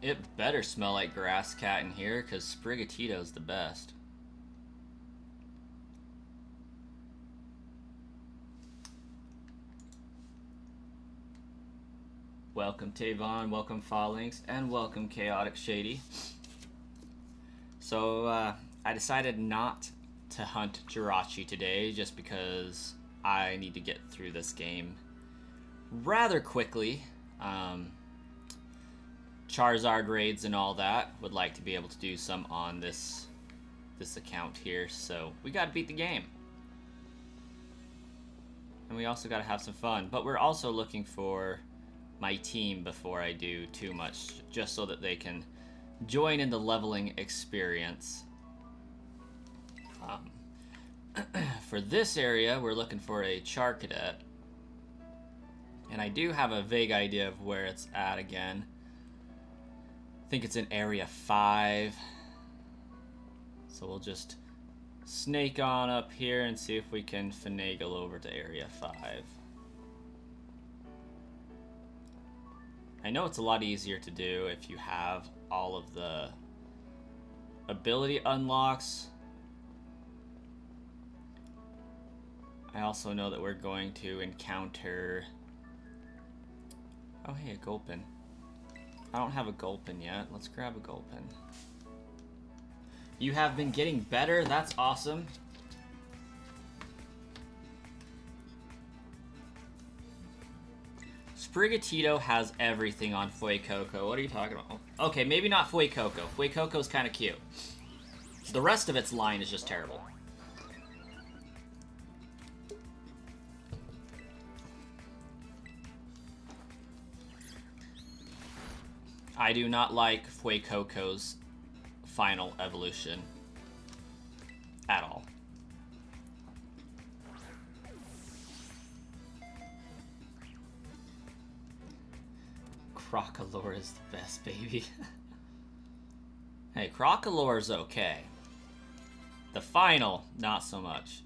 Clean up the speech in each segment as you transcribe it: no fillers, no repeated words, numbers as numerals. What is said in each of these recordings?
It better smell like grass cat in here, because Sprigatito's the best. Welcome Tavon, welcome Phalanx, and welcome Chaotic Shady. So I decided not to hunt Jirachi today just because I need to get through this game rather quickly. Charizard raids and all that, would like to be able to do some on this account here, so we gotta beat the game. And we also gotta have some fun, but we're also looking for my team before I do too much, just so that they can join in the leveling experience. For this area, we're looking for a Charcadet, and I do have a vague idea of where it's at again. I think it's in Area 5. So we'll just snake on up here and see if we can finagle over to Area 5. I know it's a lot easier to do if you have all of the ability unlocks. I also know that we're going to encounter... Oh, hey, a Gulpin. I don't have a Gulpin yet. Let's grab a Gulpin. You have been getting better? That's awesome. Sprigatito has everything on Fuecoco. What are you talking about? Okay, maybe not Fuecoco. Fuecoco's kind of cute. The rest of its line is just terrible. I do not like Fuecoco's final evolution at all. Crocalor is the best, baby. Hey, Crocalor's okay. The final, not so much.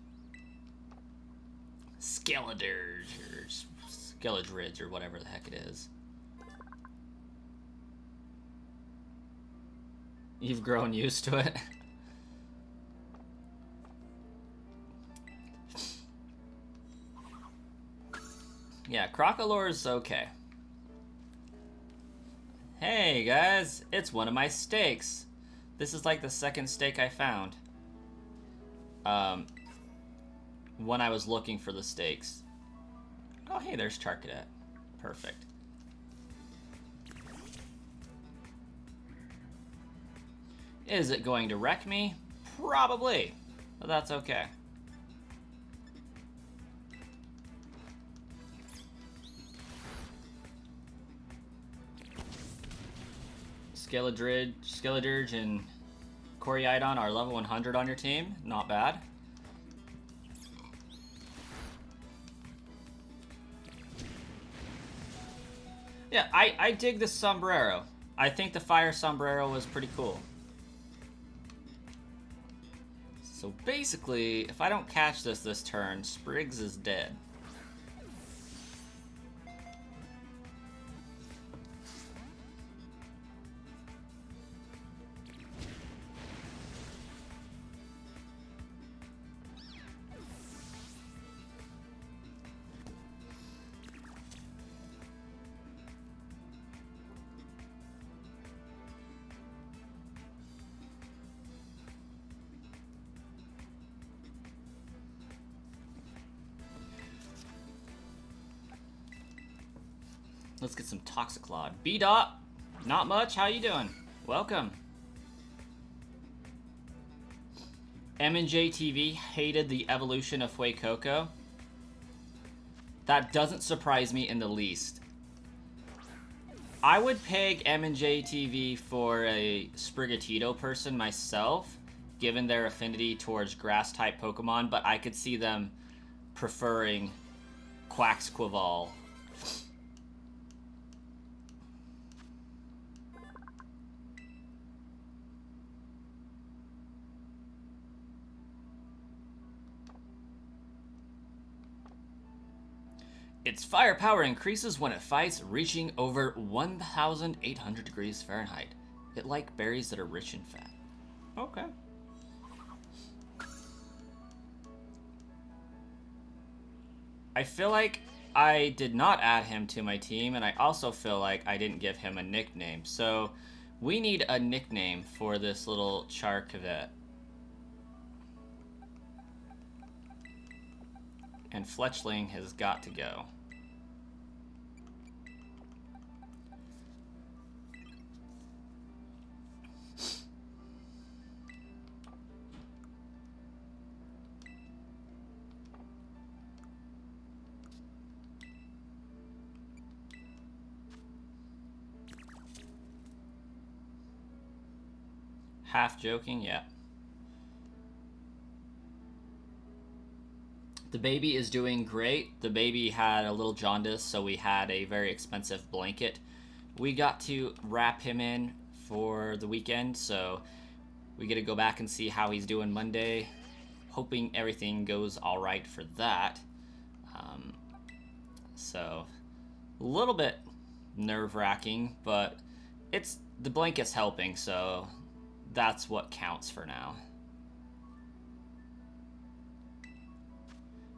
Skeledridge or Skeledridge or whatever the heck it is. You've grown used to it. Yeah, Crocalor's okay. Hey guys, it's one of my steaks. This is like the second steak I found. When I was looking for the steaks. Oh hey, there's Charcadet. Perfect. Is it going to wreck me? Probably, but that's okay. Skeledridge and Coriidon are level 100 on your team. Not bad. Yeah, I dig this sombrero. I think the fire sombrero was pretty cool. So basically, if I don't catch this turn, Spriggs is dead. Let's get some Toxiclad. B-Dot, not much. How you doing? Welcome. M&J TV hated the evolution of Fuecoco. That doesn't surprise me in the least. I would peg M&J TV for a Sprigatito person myself, given their affinity towards grass-type Pokemon, but I could see them preferring Quaxquaval. Its firepower increases when it fights, reaching over 1,800 degrees Fahrenheit. It like berries that are rich in fat. Okay. I feel like I did not add him to my team, and I also feel like I didn't give him a nickname. So we need a nickname for this little Char Cadet. And Fletchling has got to go. Half joking, yeah. The baby is doing great. The baby had a little jaundice, so we had a very expensive blanket. We got to wrap him in for the weekend, so we get to go back and see how he's doing Monday. Hoping everything goes all right for that. So a little bit nerve-wracking, but the blanket's helping, so that's what counts for now.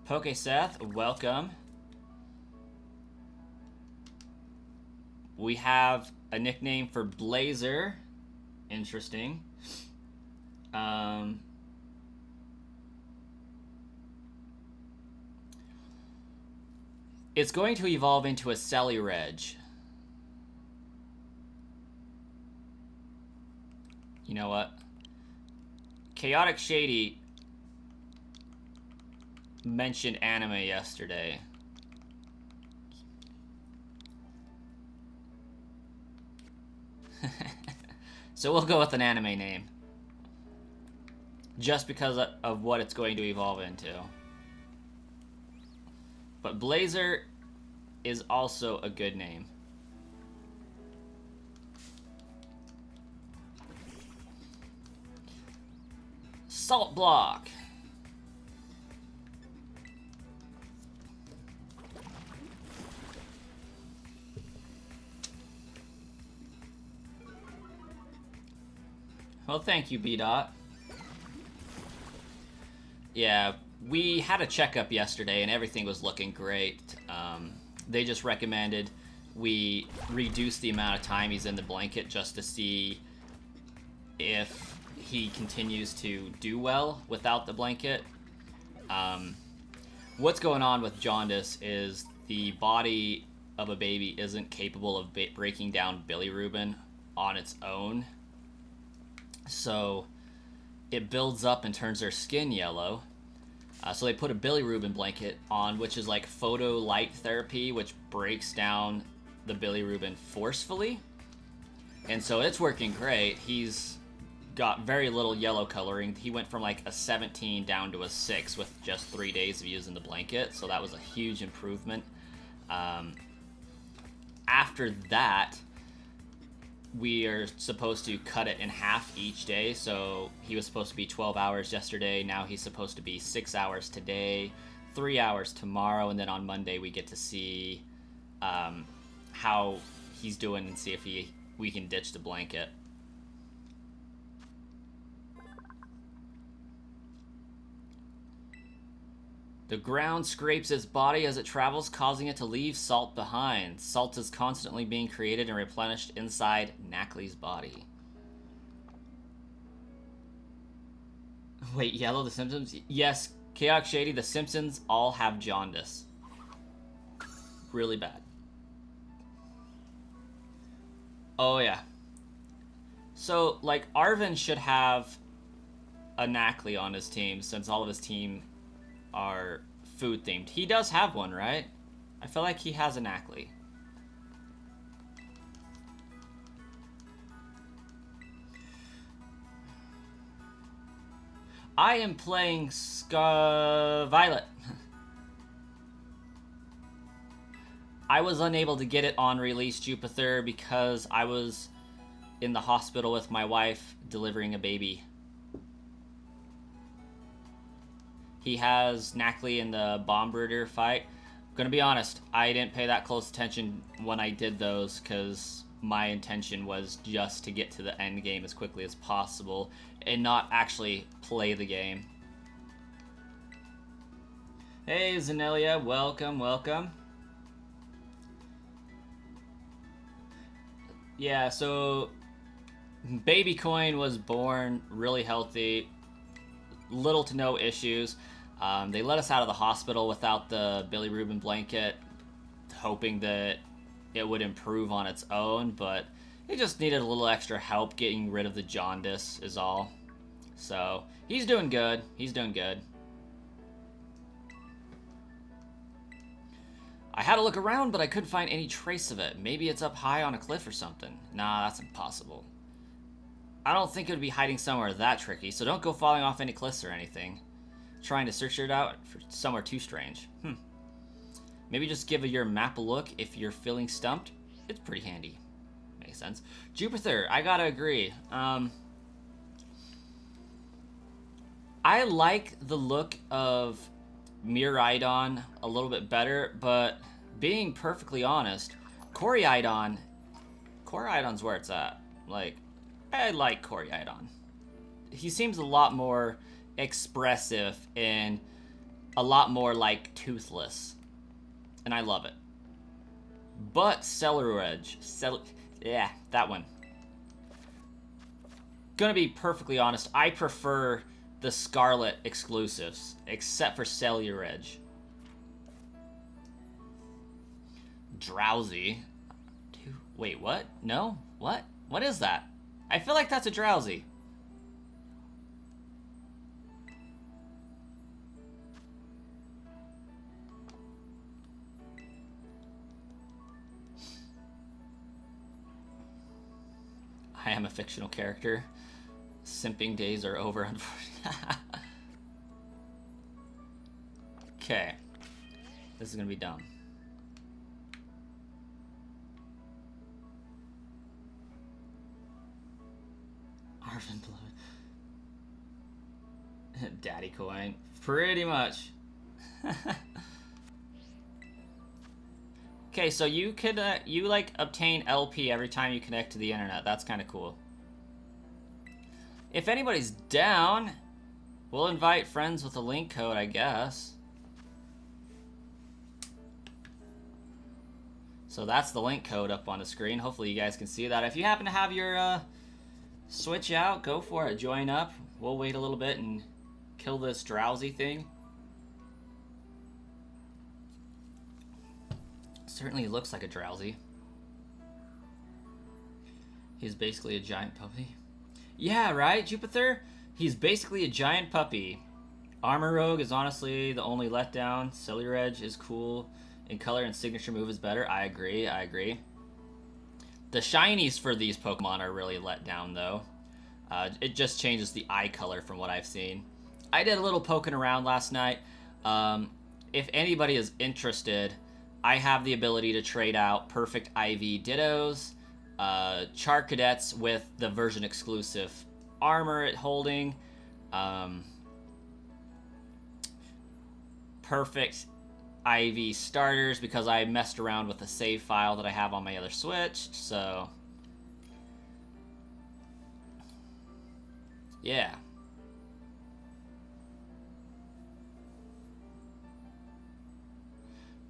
Poke Seth, welcome. We have a nickname for Blazer. Interesting. It's going to evolve into a Celireg. You know what? Chaotic Shady mentioned anime yesterday. So we'll go with an anime name. Just because of what it's going to evolve into. But Blazer is also a good name. Salt Block. Well, thank you, B-Dot. Yeah, we had a checkup yesterday and everything was looking great. They just recommended we reduce the amount of time he's in the blanket just to see if he continues to do well without the blanket. What's going on with jaundice is the body of a baby isn't capable of breaking down bilirubin on its own. So it builds up and turns their skin yellow. So they put a bilirubin blanket on, which is like photo light therapy, which breaks down the bilirubin forcefully. And so it's working great. He's got very little yellow coloring. He went from like a 17 down to a 6 with just 3 days of using the blanket. So that was a huge improvement. After that, we are supposed to cut it in half each day. So he was supposed to be 12 hours yesterday. Now he's supposed to be 6 hours today, 3 hours tomorrow. And then on Monday, we get to see how he's doing and see if we can ditch the blanket. The ground scrapes its body as it travels, causing it to leave salt behind. Salt is constantly being created and replenished inside Knackley's body. Wait, Yellow, The Simpsons? Yes, Chaotic Shady, The Simpsons all have jaundice. Really bad. Oh, yeah. So, like, Arvin should have a Knackley on his team, since all of his team are food themed. He does have one, right? I feel like he has a Knackley. I am playing Violet. I was unable to get it on release Jupiter because I was in the hospital with my wife delivering a baby. He has Knackley in the bomb brooder fight. Gonna be honest, I didn't pay that close attention when I did those because my intention was just to get to the end game as quickly as possible and not actually play the game. Hey Zanelia, welcome, welcome. Yeah, so Baby Coin was born really healthy, little to no issues. They let us out of the hospital without the bilirubin blanket, hoping that it would improve on its own, but it just needed a little extra help getting rid of the jaundice is all. So, he's doing good. He's doing good. I had to look around, but I couldn't find any trace of it. Maybe it's up high on a cliff or something. Nah, that's impossible. I don't think it would be hiding somewhere that tricky, so don't go falling off any cliffs or anything. Trying to search it out for somewhere too strange. Maybe just give your map a look if you're feeling stumped. It's pretty handy. Makes sense. Jupiter, I gotta agree. I like the look of Miraidon a little bit better, but being perfectly honest, Coryidon's where it's at. Like, I like Coryidon. He seems a lot more expressive and a lot more like Toothless, and I love it. But Celeridge, yeah, that one. Gonna be perfectly honest, I prefer the Scarlet exclusives, except for Celeridge. Drowsy. Wait, what? No? What? What is that? I feel like that's a Drowsy. I am a fictional character. Simping days are over, unfortunately. Okay. This is gonna be dumb. Arvin Blood. Daddy coin. Pretty much. Okay, so you could, you like obtain LP every time you connect to the internet. That's kind of cool. If anybody's down, we'll invite friends with a link code, I guess. So that's the link code up on the screen. Hopefully you guys can see that. If you happen to have your Switch out, go for it. Join up. We'll wait a little bit and kill this Drowsy thing. Certainly looks like a Drowsy. He's basically a giant puppy. Yeah, right, Jupiter? He's basically a giant puppy. Armor Rogue is honestly the only letdown. Celeridge is cool. In color and signature move is better. I agree, I agree. The shinies for these Pokemon are really let down, though. It just changes the eye color from what I've seen. I did a little poking around last night. If anybody is interested, I have the ability to trade out Perfect IV Dittos, Charcadets with the version exclusive armor holding, Perfect IV starters because I messed around with the save file that I have on my other Switch, so yeah.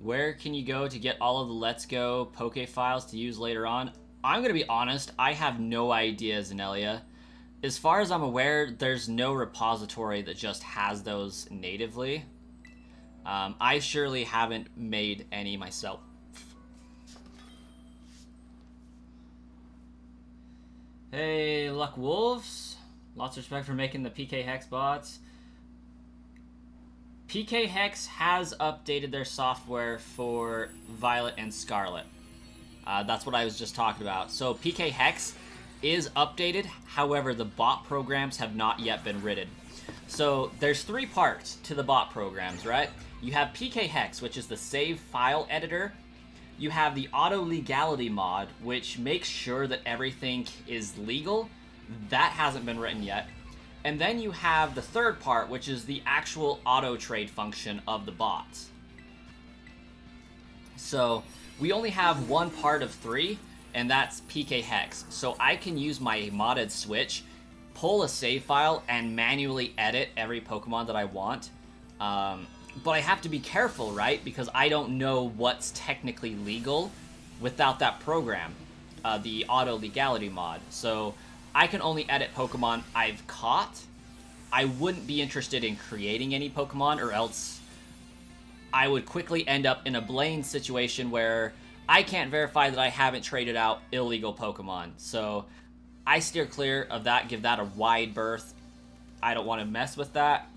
Where can you go to get all of the Let's Go Poke files to use later on? I'm going to be honest, I have no idea, Zanelia. As far as I'm aware, there's no repository that just has those natively. I surely haven't made any myself. Hey, Luck Wolves. Lots of respect for making the PK Hex bots. PK Hex has updated their software for Violet and Scarlet. That's what I was just talking about. So PK Hex is updated, however, the bot programs have not yet been written. So there's three parts to the bot programs, right? You have PK Hex, which is the save file editor. You have the auto legality mod, which makes sure that everything is legal. That hasn't been written yet. And then you have the third part, which is the actual auto trade function of the bots. So we only have one part of 3, and that's PK Hex. So I can use my modded Switch, pull a save file, and manually edit every Pokemon that I want. But I have to be careful, right? Because I don't know what's technically legal without that program, the auto legality mod. So I can only edit Pokemon I've caught. I wouldn't be interested in creating any Pokemon, or else I would quickly end up in a Blaine situation where I can't verify that I haven't traded out illegal Pokemon. So I steer clear of that, give that a wide berth. I don't want to mess with that.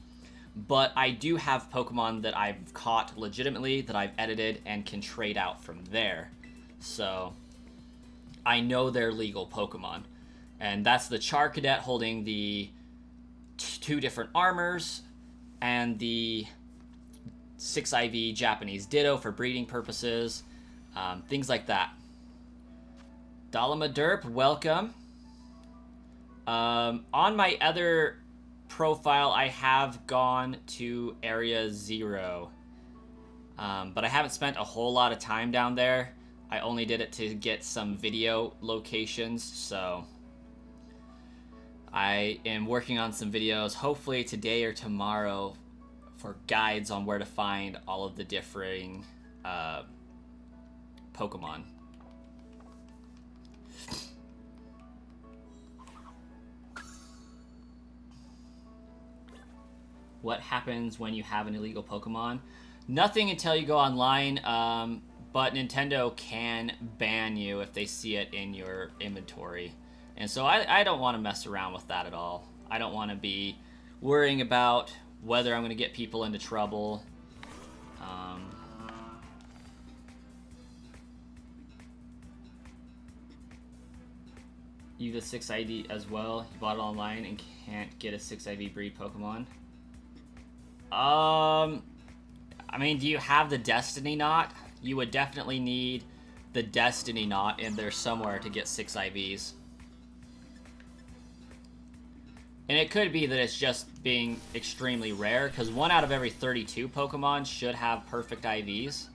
But I do have Pokemon that I've caught legitimately, that I've edited, and can trade out from there. So I know they're legal Pokemon. And that's the Charcadet holding the 2 different armors, and the 6 IV Japanese Ditto for breeding purposes, things like that. Dalama Derp, welcome. On my other profile, I have gone to Area 0, but I haven't spent a whole lot of time down there. I only did it to get some video locations, so I am working on some videos, hopefully today or tomorrow, for guides on where to find all of the differing Pokemon. What happens when you have an illegal Pokemon? Nothing until you go online, but Nintendo can ban you if they see it in your inventory. And so I don't want to mess around with that at all. I don't want to be worrying about whether I'm going to get people into trouble. You have a 6 ID as well. You bought it online and can't get a 6 IV breed Pokemon. I mean, do you have the Destiny Knot? You would definitely need the Destiny Knot in there somewhere to get 6 IVs. And it could be that it's just being extremely rare, because 1 out of every 32 Pokemon should have perfect IVs.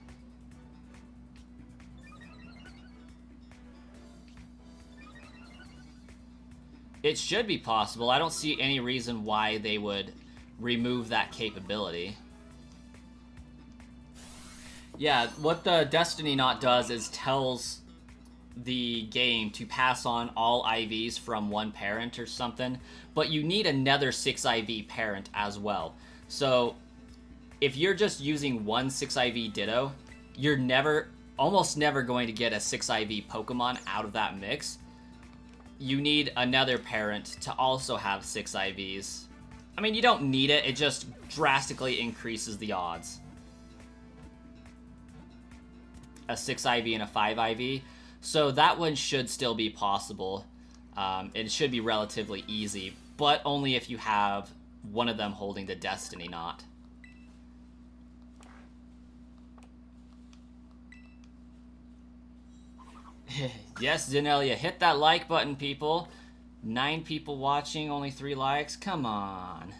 It should be possible. I don't see any reason why they would remove that capability. Yeah, what the Destiny Knot does is tells the game to pass on all IVs from one parent or something, but you need another 6 IV parent as well. So if you're just using one 6 IV Ditto, you're almost never going to get a 6 IV Pokemon out of that mix. You need another parent to also have 6 IVs. I mean, you don't need it, it just drastically increases the odds. A 6 IV and a 5 IV. So that one should still be possible. It should be relatively easy, but only if you have one of them holding the Destiny Knot. Yes, Danelia, hit that like button, people. 9 people watching, only 3 likes. Come on.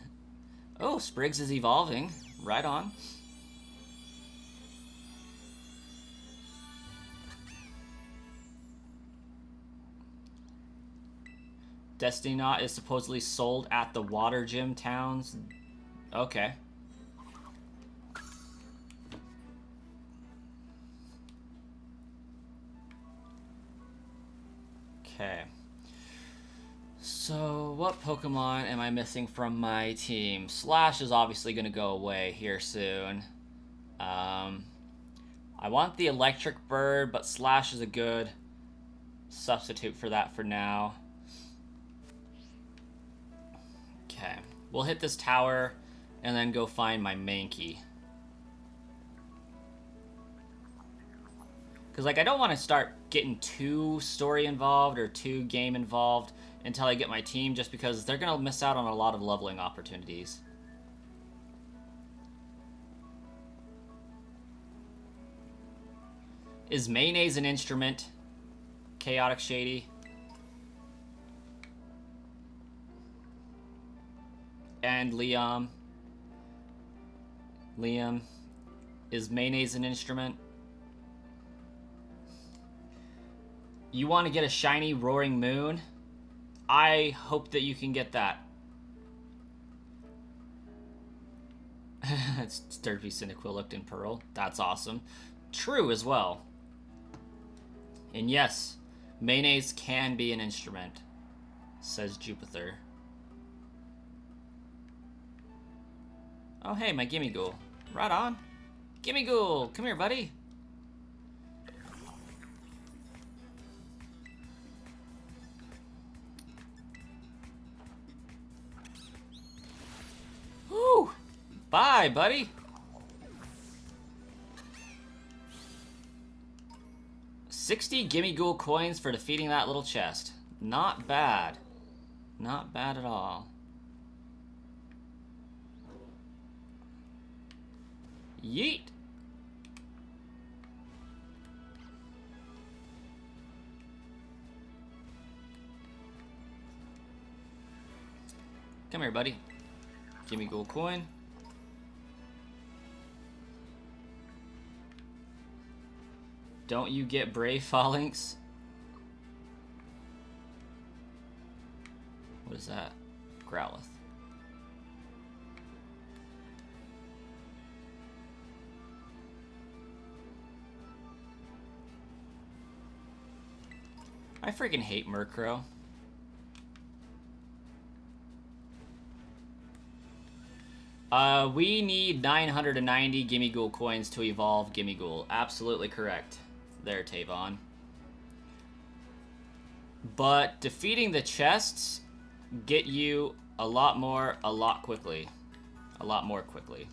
Oh, Spriggs is evolving. Right on. Destiny Knot is supposedly sold at the water gym towns. Okay. Okay. So, what Pokemon am I missing from my team? Slash is obviously going to go away here soon. I want the Electric Bird, but Slash is a good substitute for that for now. Okay. We'll hit this tower and then go find my Mankey. Because, like, I don't want to start getting too story involved or too game involved until I get my team, just because they're going to miss out on a lot of leveling opportunities. Is Mayonnaise an instrument? Chaotic Shady. And Liam. Liam. Is Mayonnaise an instrument? You want to get a shiny Roaring Moon? I hope that you can get that. It's Sturpy, Cyndaquil, and Pearl. That's awesome. True as well. And yes, mayonnaise can be an instrument, says Jupiter. Oh hey, my Gimme Ghoul. Right on. Gimme Ghoul, come here, buddy. Woo! Bye, buddy. $60 Gimme Ghoul coins for defeating that little chest. Not bad. Not bad at all. Yeet. Come here, buddy. Gimme Ghoul coin. Don't you get Brave Phalanx? What is that? Growlithe. I freaking hate Murkrow. We need 990 Gimme Ghoul coins to evolve Gimme Ghoul. Absolutely correct. There, Tavon. But defeating the chests get you a lot more, a lot quickly. A lot more quickly.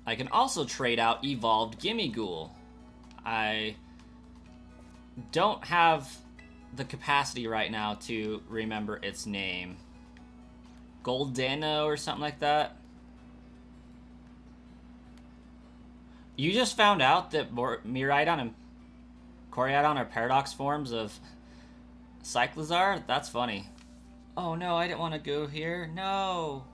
I can also trade out evolved Gimme Ghoul. I don't have the capacity right now to remember its name. Goldeno or something like that. You just found out that Miraidon and Koraidon are paradox forms of Cyclizar? That's funny. Oh no, I didn't want to go here. No.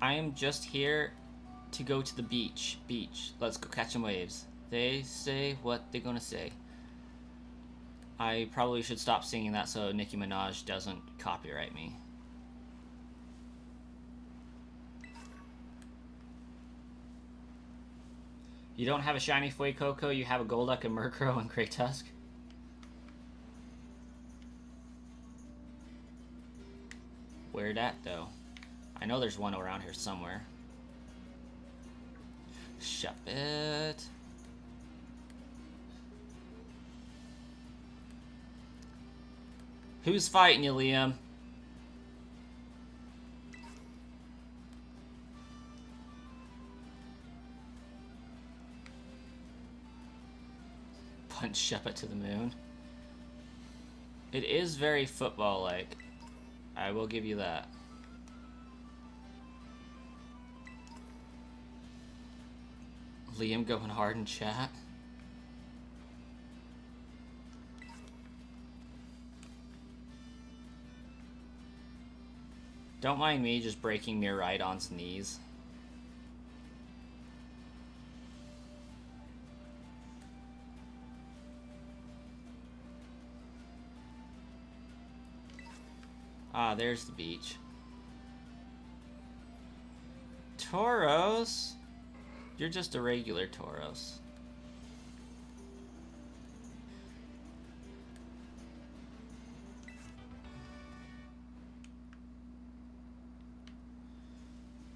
I am just here to go to the beach. Let's go catch some waves. They say what they're gonna say. I probably should stop singing that so Nicki Minaj doesn't copyright me. You don't have a shiny Fuecoco, you have a Golduck and Murkrow and Kraytusk? Where dat though? I know there's one around here somewhere. Shut it. Who's fighting you, Liam? Punch Shuppet to the moon. It is very football-like. I will give you that. Liam going hard in chat. Don't mind me just breaking Miraidon's knees. Ah, there's the beach. Tauros? You're just a regular Tauros.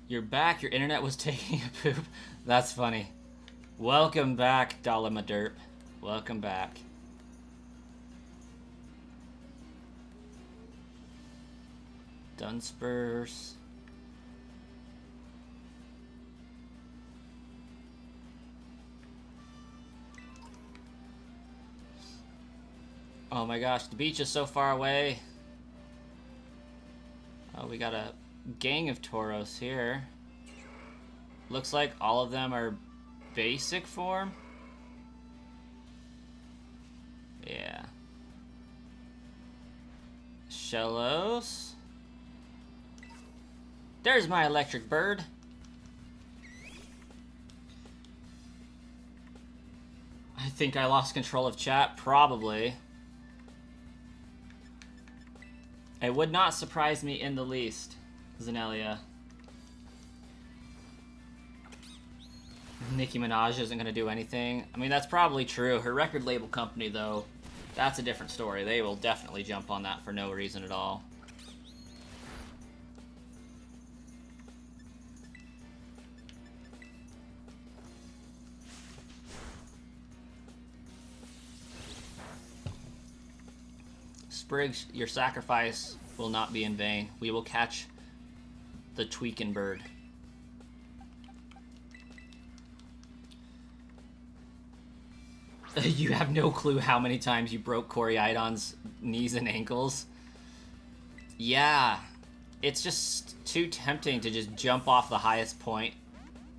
You're back. Your internet was taking a poop. That's funny. Welcome back, Dolamaderp. Welcome back. Dunsparce. Oh my gosh, the beach is so far away. Oh, we got a gang of Tauros here. Looks like all of them are basic form. Yeah. Shellos. There's my electric bird. I think I lost control of chat. Probably. It would not surprise me in the least, Zenelia. Nicki Minaj isn't going to do anything. I mean, that's probably true. Her record label company, though, that's a different story. They will definitely jump on that for no reason at all. Spriggs, your sacrifice will not be in vain. We will catch the Tweakin' bird. You have no clue how many times you broke Coriidon's knees and ankles. Yeah, it's just too tempting to just jump off the highest point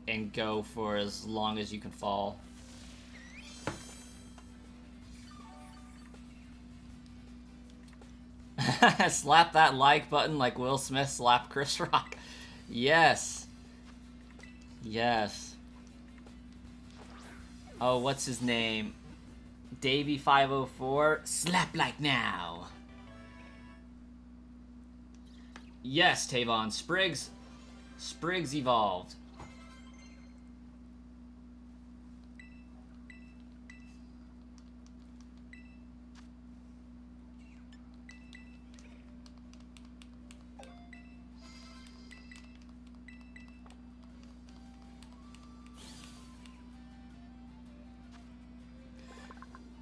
and go for as long as you can fall. Slap that like button like Will Smith slapped Chris Rock. Yes. Yes. Oh, what's his name? Davey504. Slap like now. Yes, Tavon. Spriggs evolved.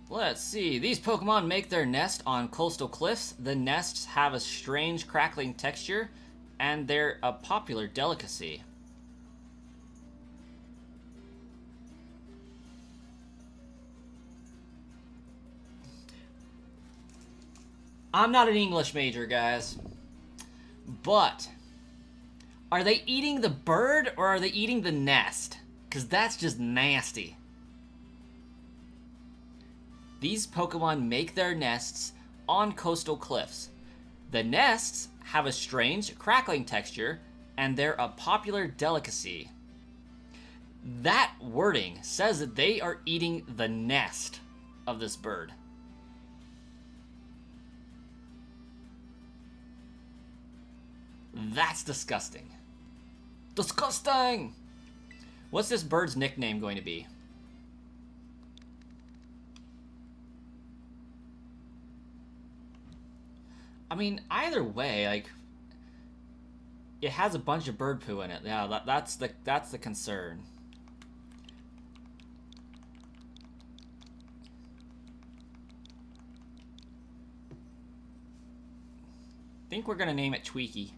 Let's see. These Pokemon make their nest on coastal cliffs. The nests have a strange crackling texture, and they're a popular delicacy. I'm not an English major, guys. But are they eating the bird or are they eating the nest? Because that's just nasty. These Pokemon make their nests on coastal cliffs. The nests have a strange crackling texture, and they're a popular delicacy. That wording says that they are eating the nest of this bird. That's disgusting. Disgusting! What's this bird's nickname going to be? I mean, either way, like, it has a bunch of bird poo in it. Yeah, that's the concern. I think we're gonna name it Tweaky.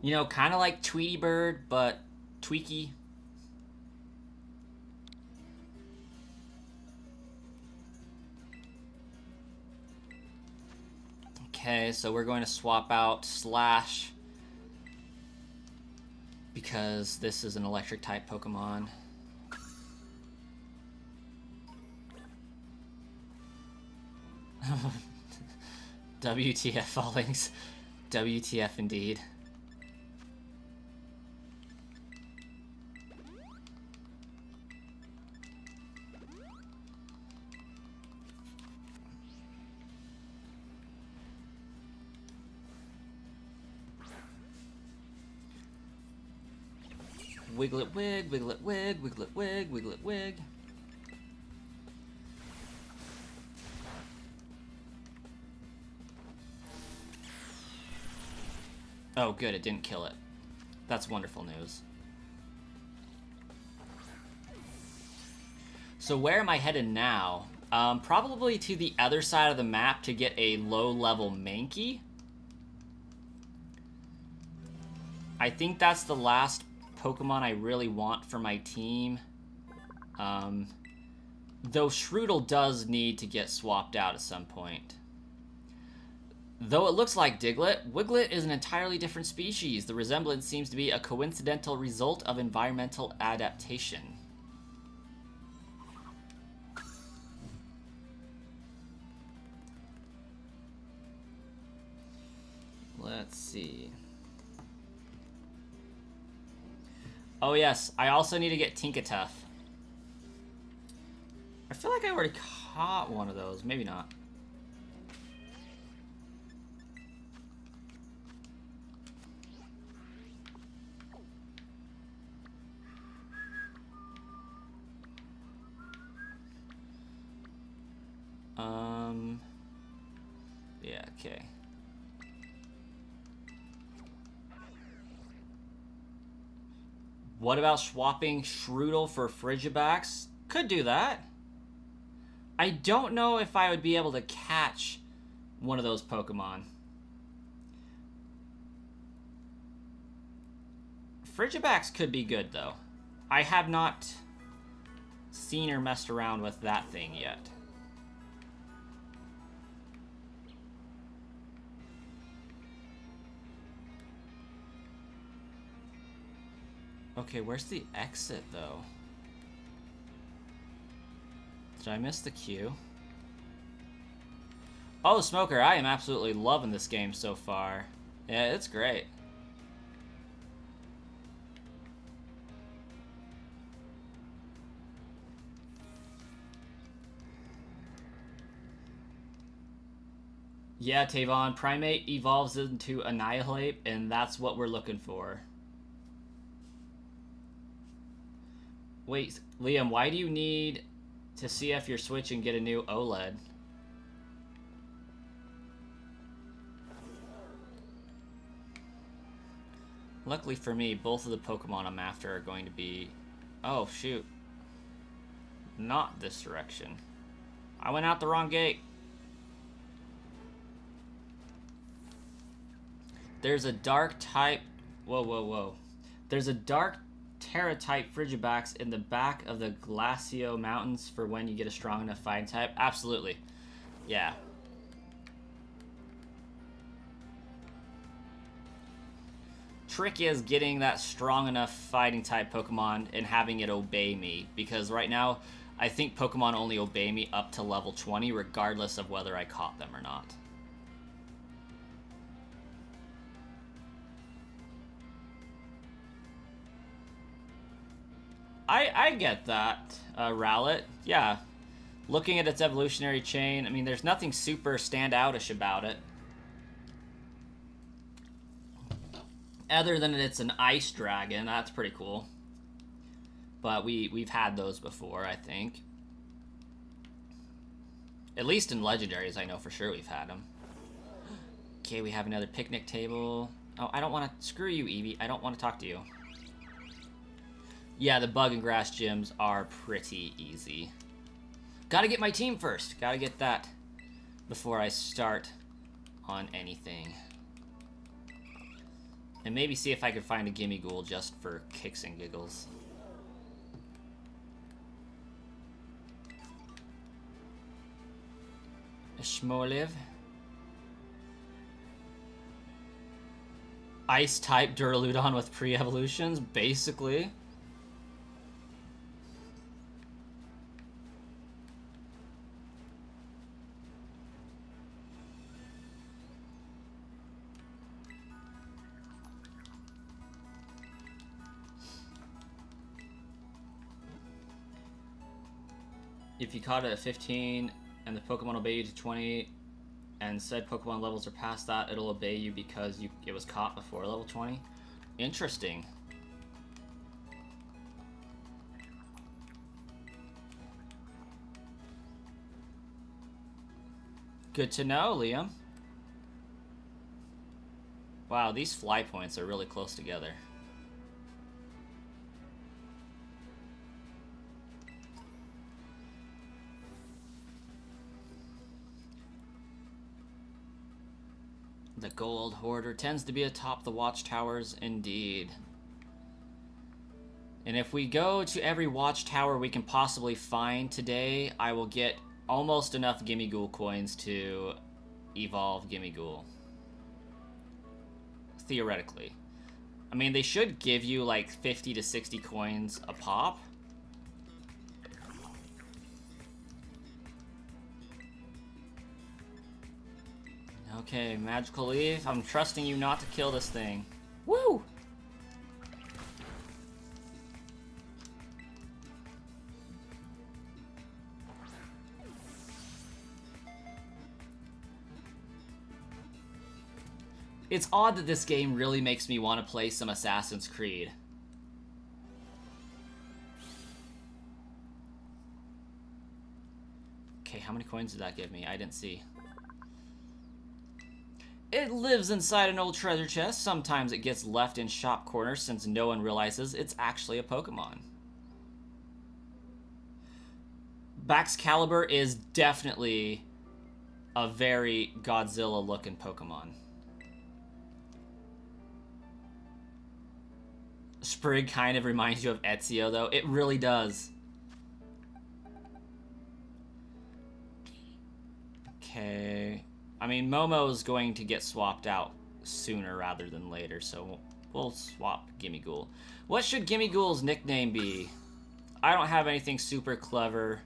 You know, kind of like Tweety Bird, but Tweaky. Okay, so we're going to swap out Slash because this is an electric type Pokemon. WTF Fallings. WTF indeed. Wiglet wig, wiglet wig, wiglet wig, wiglet wig. Oh good, it didn't kill it. That's wonderful news. So where am I headed now? Probably to the other side of the map to get a low-level Mankey. I think that's the last Pokemon I really want for my team. Though Shroodle does need to get swapped out at some point. Though it looks like Diglett, Wiglet is an entirely different species. The resemblance seems to be a coincidental result of environmental adaptation. Let's see. Oh yes, I also need to get Tinkatuff. I feel like I already caught one of those. Maybe not. Yeah, okay. What about swapping Shroodle for Frigibax? Could do that. I don't know if I would be able to catch one of those Pokemon. Frigibax could be good, though. I have not seen or messed around with that thing yet. Okay, where's the exit, though? Did I miss the queue? Oh, Smoker, I am absolutely loving this game so far. Yeah, it's great. Yeah, Tavon, Primate evolves into Annihilate, and that's what we're looking for. Wait, Liam, why do you need to CF your Switch and get a new OLED? Luckily for me, both of the Pokemon I'm after are going to be... Oh, shoot. Not this direction. I went out the wrong gate. There's a dark type... Whoa, whoa, whoa. There's a dark Terra-type Frigibax in the back of the Glacio Mountains for when you get a strong enough fighting type. Absolutely. Yeah. Trick is getting that strong enough fighting type Pokemon and having it obey me. Because right now, I think Pokemon only obey me up to level 20 regardless of whether I caught them or not. I get that, Rowlet. Yeah. Looking at its evolutionary chain, I mean, there's nothing super standoutish about it. Other than it's an ice dragon, that's pretty cool. But we've had those before, I think. At least in legendaries, I know for sure we've had them. Okay, we have another picnic table. Oh, I don't want to... Screw you, Eevee. I don't want to talk to you. Yeah, the bug and grass gyms are pretty easy. Gotta get my team first. Gotta get that before I start on anything. And maybe see if I can find a Gimme Ghoul just for kicks and giggles. A Shmoliv. Ice-type Duraludon with pre-evolutions, basically. If you caught it at 15 and the Pokemon obey you to 20 and said Pokemon levels are past that, it'll obey you because it was caught before level 20. Interesting. Good to know, Liam. Wow, these fly points are really close together. The Gold Hoarder tends to be atop the watchtowers, indeed. And if we go to every watchtower we can possibly find today, I will get almost enough Gimme Ghoul coins to evolve Gimmighoul. Theoretically. I mean, they should give you like 50 to 60 coins a pop. Okay, Magical Leaf, I'm trusting you not to kill this thing. Woo! It's odd that this game really makes me want to play some Assassin's Creed. Okay, how many coins did that give me? I didn't see. It lives inside an old treasure chest. Sometimes it gets left in shop corners since no one realizes it's actually a Pokemon. Braxcalibur is definitely a very Godzilla-looking Pokemon. Sprig kind of reminds you of Ezio, though. It really does. Okay. I mean, Momo's going to get swapped out sooner rather than later, so we'll swap Gimmighoul. What should Gimmighoul's nickname be? I don't have anything super clever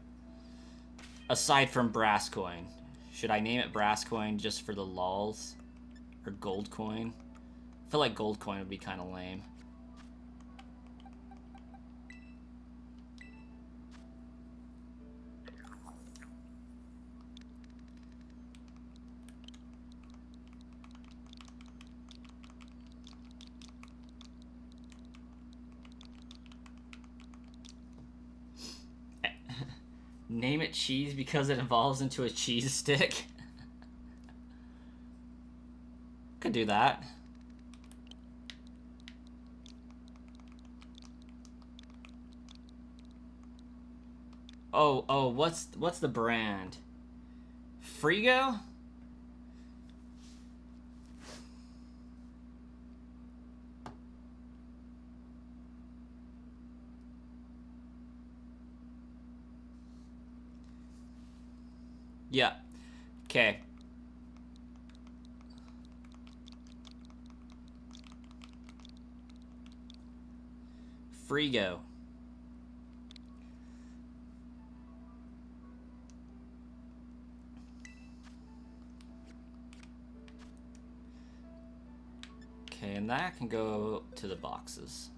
aside from Brasscoin. Should I name it Brasscoin just for the lulz? Or Goldcoin? I feel like Goldcoin would be kind of lame. Name it cheese because it evolves into a cheese stick. Could do that. Oh, what's the brand? Frigo? Yeah. Okay. Frigo. Okay, and that can go to the boxes.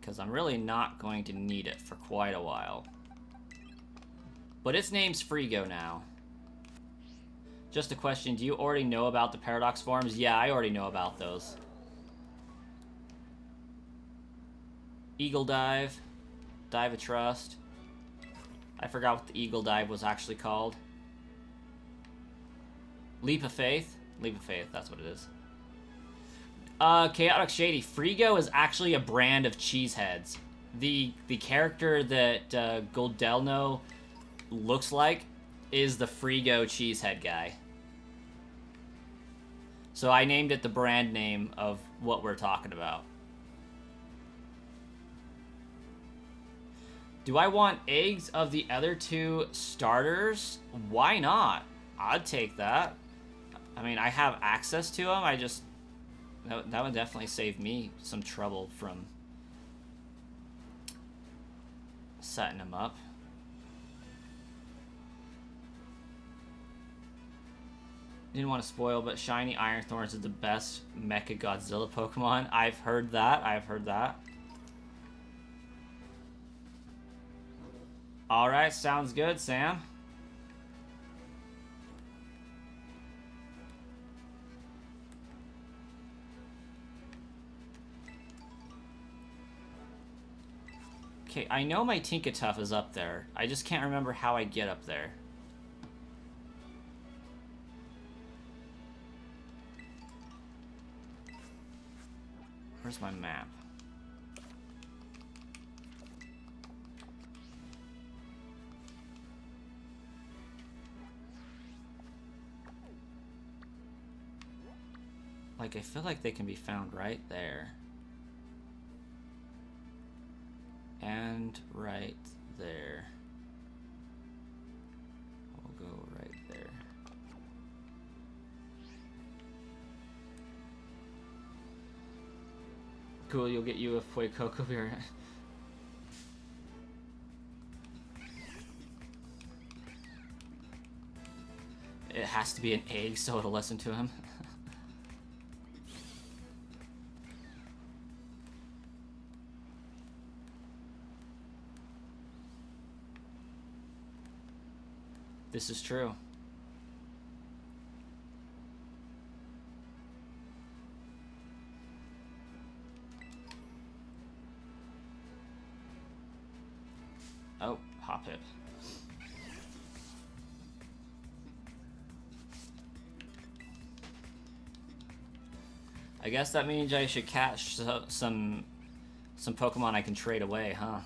Because I'm really not going to need it for quite a while. But its name's Frigo now. Just a question, do you already know about the Paradox forms? Yeah, I already know about those. Eagle Dive. Dive of Trust. I forgot what the Eagle Dive was actually called. Leap of Faith? Leap of Faith, that's what it is. Chaotic Shady. Frigo is actually a brand of cheeseheads. The character that Goldelno looks like is the Frigo cheesehead guy. So I named it the brand name of what we're talking about. Do I want eggs of the other two starters? Why not? I'd take that. I mean, I have access to them. I just... That would definitely save me some trouble from setting them up. Didn't want to spoil, but Shiny Iron Thorns is the best Mecha Godzilla Pokemon. I've heard that. Alright, sounds good, Sam. Okay, I know my Tinkatuff is up there. I just can't remember how I get up there. Where's my map? Like, I feel like they can be found right there. And right there. We'll go right there. cool. You'll get you a Fuecoco beer. It has to be an egg so it'll listen to him. This is true. Oh, hop hip. I guess that means I should catch some Pokemon I can trade away, huh?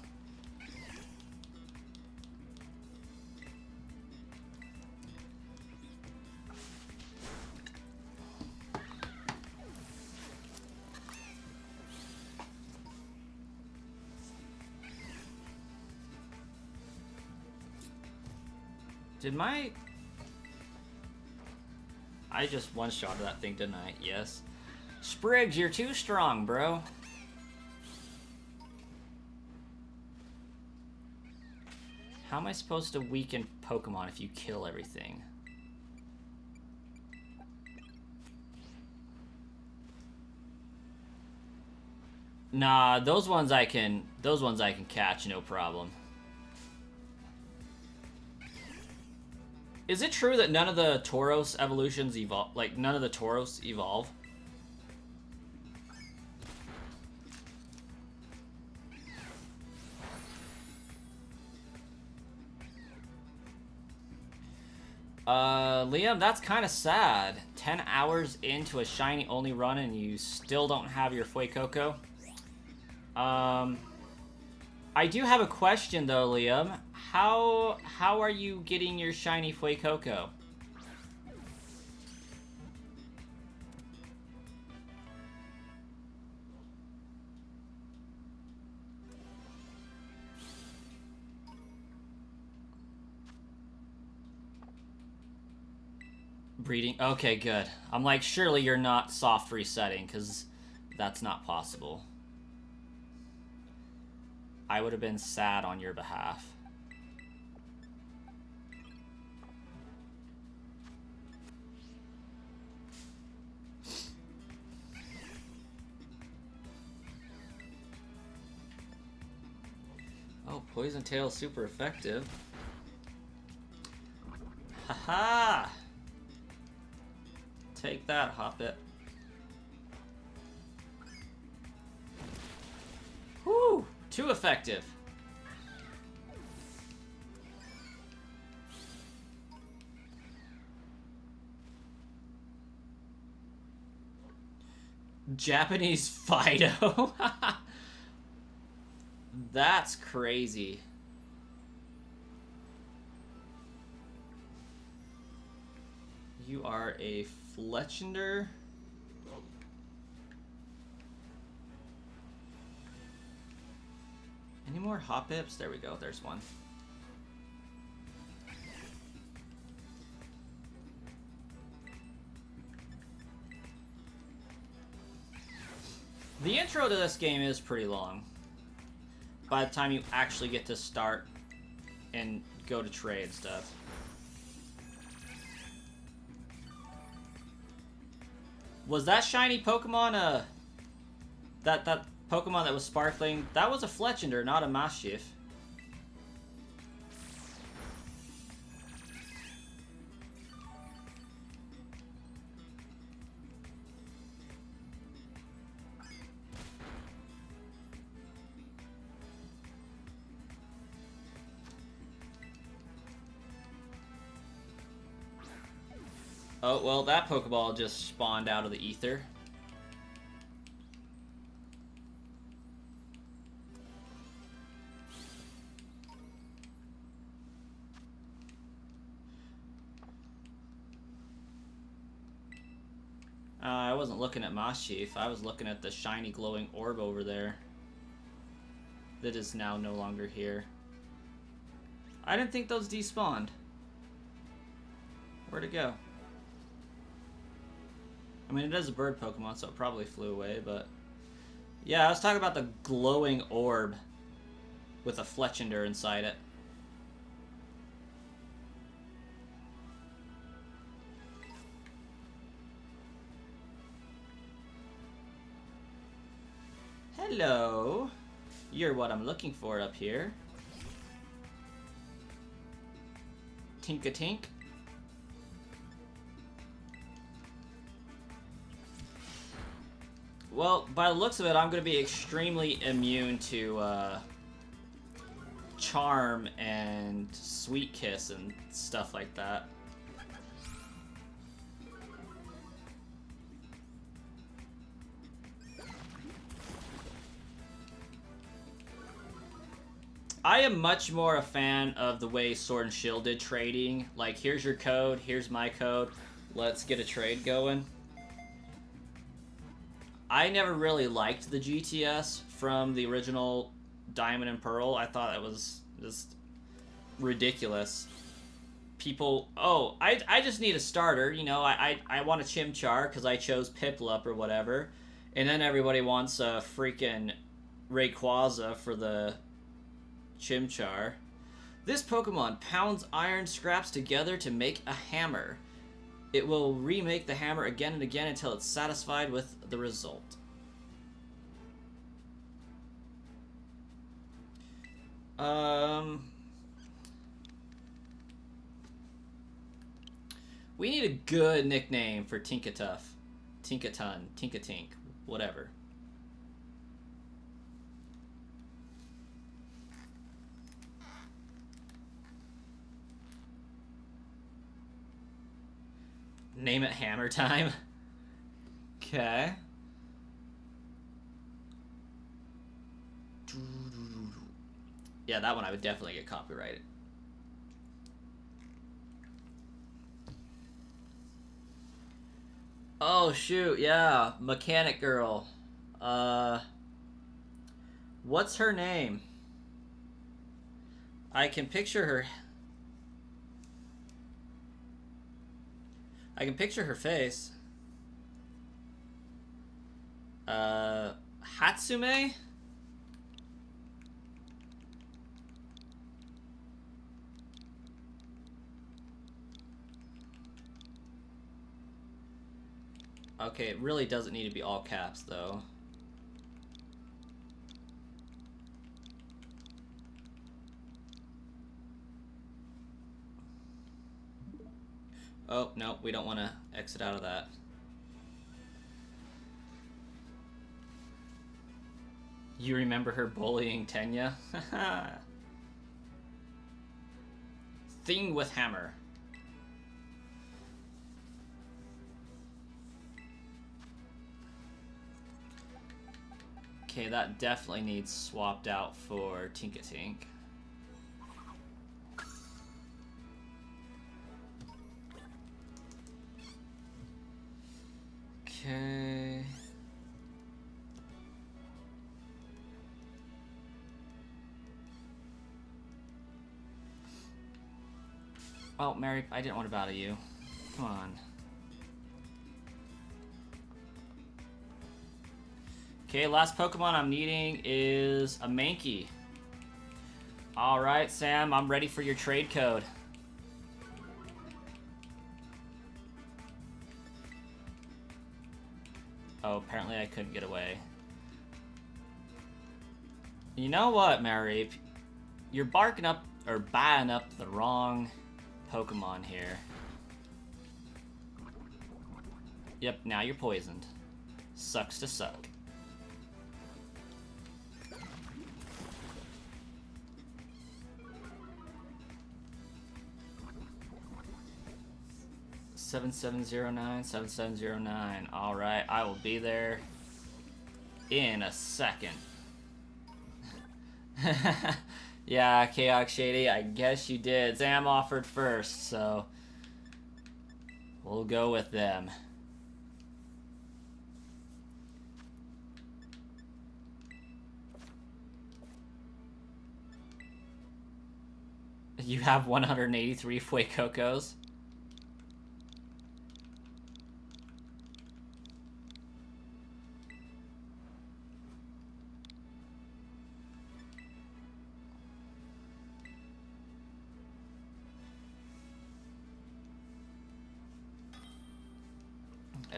Did my... I just one-shotted that thing, didn't I? Yes. Spriggs, you're too strong, bro. How am I supposed to weaken Pokemon if you kill everything? Nah, those ones I can catch, no problem. Is it true that none of the Tauros evolutions evolve? Like, none of the Tauros evolve? Liam, that's kind of sad. 10 hours into a shiny only run and you still don't have your Fuecoco. I do have a question though, Liam. How are you getting your shiny Fuecoco? Breeding? Okay, good. I'm like, surely you're not soft resetting, because that's not possible. I would have been sad on your behalf. Oh, Poison Tail super effective. Haha! Take that, Hoppit. Whew! Too effective. Japanese Fido? That's crazy. You are a Fletchender. Any more Hoppips? There we go, there's one. The intro to this game is pretty long. By the time you actually get to start and go to trade stuff. Was that shiny Pokemon, that Pokemon that was sparkling, that was a Fletchender, not a Maschiff. Oh, well, that Pokeball just spawned out of the ether. I wasn't looking at Maschiff. I was looking at the shiny glowing orb over there. That is now no longer here. I didn't think those despawned. Where'd it go? I mean, it is a bird Pokemon, so it probably flew away, but... Yeah, I was talking about the glowing orb with a Fletchender inside it. Hello. You're what I'm looking for up here. Tink-a-tink. Well, by the looks of it, I'm going to be extremely immune to Charm and Sweet Kiss and stuff like that. I am much more a fan of the way Sword and Shield did trading. Like, here's your code, here's my code, let's get a trade going. I never really liked the GTS from the original Diamond and Pearl. I thought it was just ridiculous. People, oh, I just need a starter, you know, I want a Chimchar because I chose Piplup or whatever. And then everybody wants a freaking Rayquaza for the Chimchar. This Pokemon pounds iron scraps together to make a hammer. It will remake the hammer again and again until it's satisfied with the result. We need a good nickname for Tinkatuff. Tinkatun, Tinkatink, whatever. Name it Hammer Time. Okay. Yeah, that one I would definitely get copyrighted. Oh shoot, yeah, Mechanic Girl. What's her name? I can picture her. I can picture her face. Hatsume? Okay, it really doesn't need to be all caps, though. Oh, no, we don't want to exit out of that. You remember her bullying Tenya? Thing with hammer. Okay, that definitely needs swapped out for Tinkatink. Okay. Oh, Mary, I didn't want to battle you. Come on. Okay, last Pokemon I'm needing is a Mankey. Alright, Sam, I'm ready for your trade code. Oh, apparently I couldn't get away. You know what, Mary? You're barking up, or buying up the wrong Pokemon here. Yep, now you're poisoned. Sucks to suck. $7709. All right, I will be there in a second. Yeah, Chaos Shady, I guess you did. Sam offered first, so we'll go with them. You have 183 Fuecocos.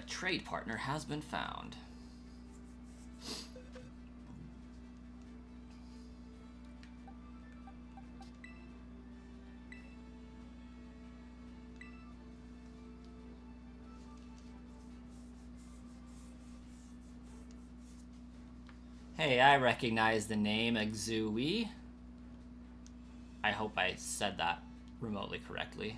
trade partner has been found. Hey, I recognize the name Exui. I hope I said that remotely correctly.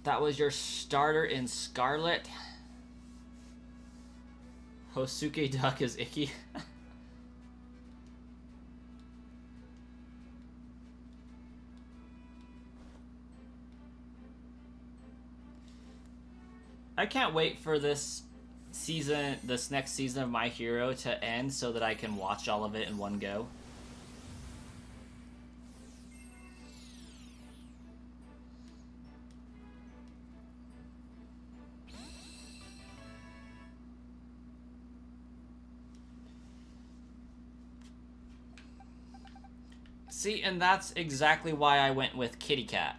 That was your starter in Scarlet. Hosuke Duck is icky. I can't wait for this next season of My Hero to end so that I can watch all of it in one go. See, and that's exactly why I went with Kitty Cat.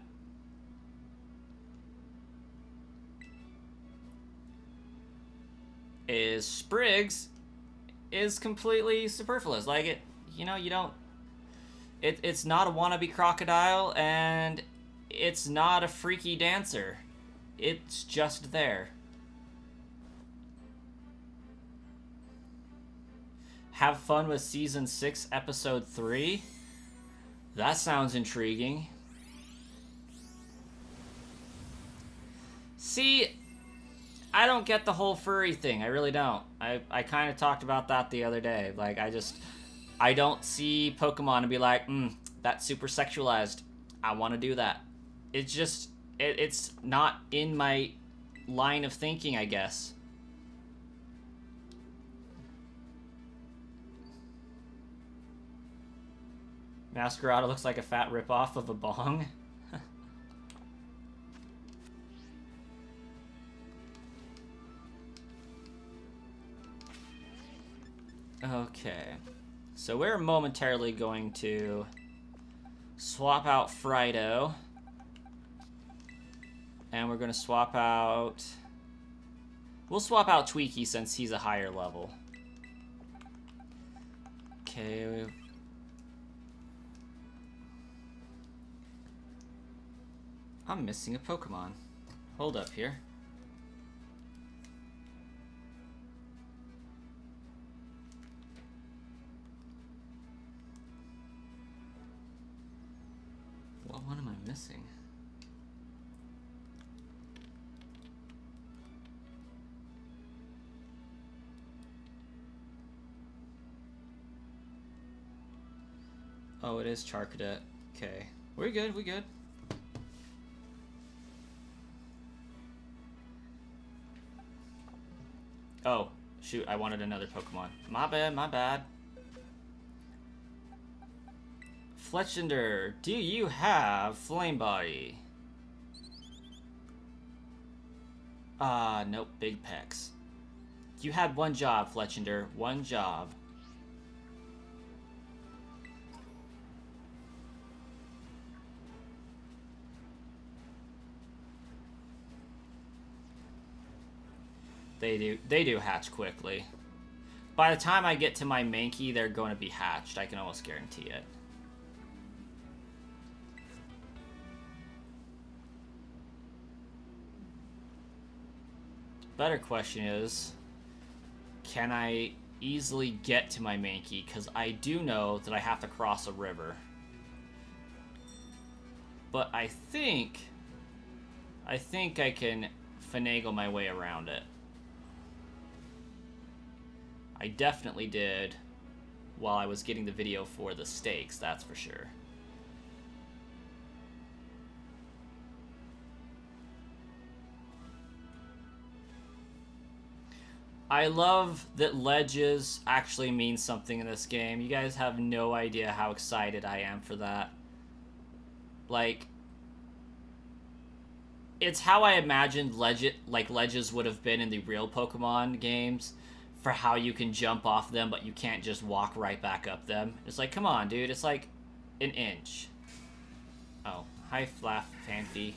Is Spriggs is completely superfluous. Like, it, you know, you don't... It's not a wannabe crocodile, and it's not a freaky dancer. It's just there. Have fun with Season 6, Episode 3? That sounds intriguing. See, I don't get the whole furry thing. I really don't. I kind of talked about that the other day. Like, I don't see Pokemon and be like, that's super sexualized. I want to do that. It's just, it's not in my line of thinking, I guess. Masquerada looks like a fat ripoff of a bong. Okay. So we're momentarily going to swap out Frido. And we're going to swap out... We'll swap out Tweaky since he's a higher level. Okay. I'm missing a Pokemon. Hold up here. What one am I missing? Oh, it is Charcadet. Okay. We're good, we good. Oh, shoot, I wanted another Pokemon. My bad, my bad. Fletchender, do you have Flame Body? Nope, Big Pecs. You had one job, Fletchender, one job. They do hatch quickly. By the time I get to my Mankey, they're going to be hatched. I can almost guarantee it. Better question is, can I easily get to my Mankey? Because I do know that I have to cross a river. But I think I can finagle my way around it. I definitely did while I was getting the video for the stakes, that's for sure. I love that ledges actually mean something in this game. You guys have no idea how excited I am for that. Like, it's how I imagined ledges would have been in the real Pokemon games. for how you can jump off them, but you can't just walk right back up them. It's like, come on, dude. It's like an inch. Oh, hi, Flaff Fanfi.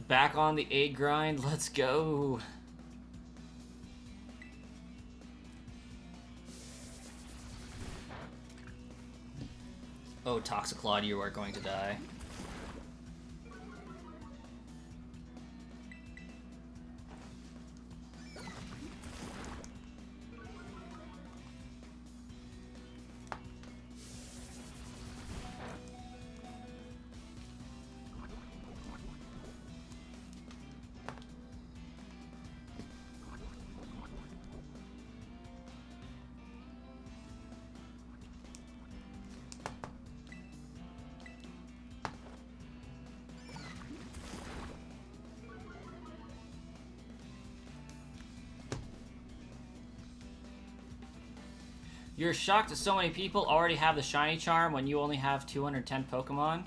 Back on the 8 grind. Let's go. Oh, Toxiclad, you are going to die. You're shocked that so many people already have the shiny charm when you only have 210 Pokemon?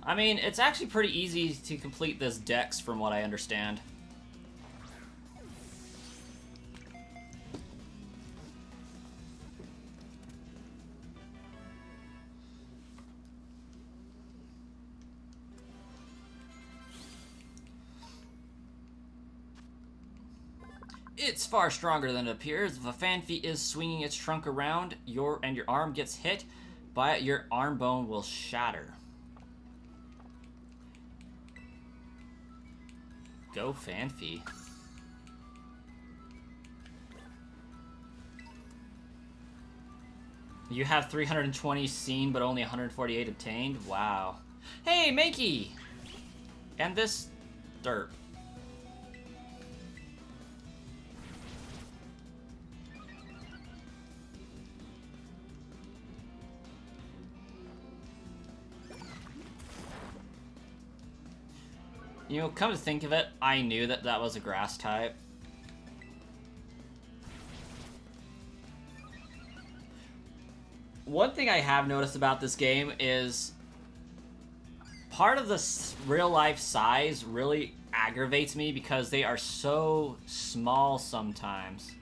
I mean, it's actually pretty easy to complete this dex from what I understand. It's far stronger than it appears. If a Fanfi is swinging its trunk around your arm gets hit by it, your arm bone will shatter. Go Fanfi. You have 320 seen, but only 148 obtained? Wow. Hey, Makey! And this derp. You know, come to think of it, I knew that that was a grass type. One thing I have noticed about this game is part of the real life size really aggravates me because they are so small sometimes.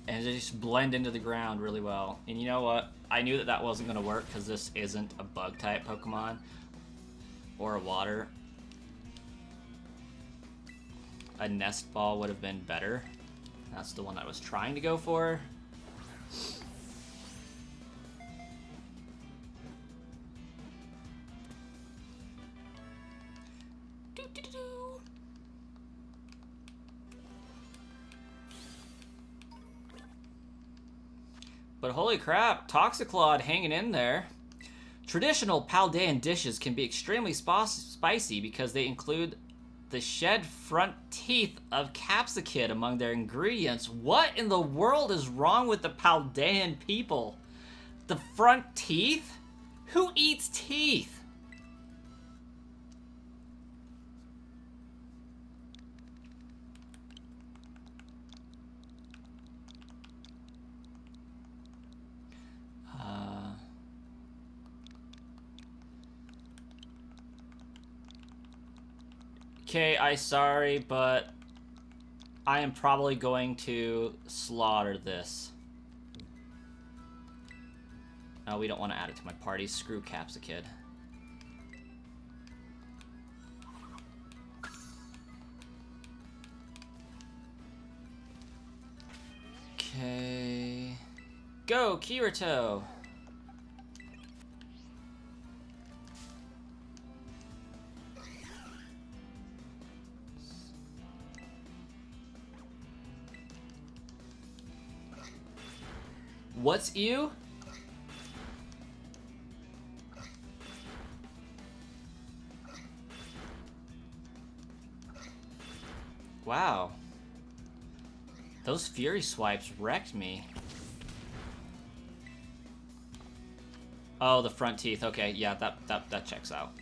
And they just blend into the ground really well. And you know what? I knew that that wasn't going to work because this isn't a bug type Pokemon or a water. A nest ball would have been better. That's the one I was trying to go for. But holy crap, Toxiclad hanging in there. Traditional Paldean dishes can be extremely spicy because they include the shed front teeth of Capsicid among their ingredients. What in the world is wrong with the Paldean people? The front teeth? Who eats teeth? Okay, I'm sorry, but I am probably going to slaughter this. No, we don't want to add it to my party. Screw Capsicid. Okay. Go, Kirito! What's you? Wow. Those Fury Swipes wrecked me. Oh, the front teeth. Okay, yeah, that checks out.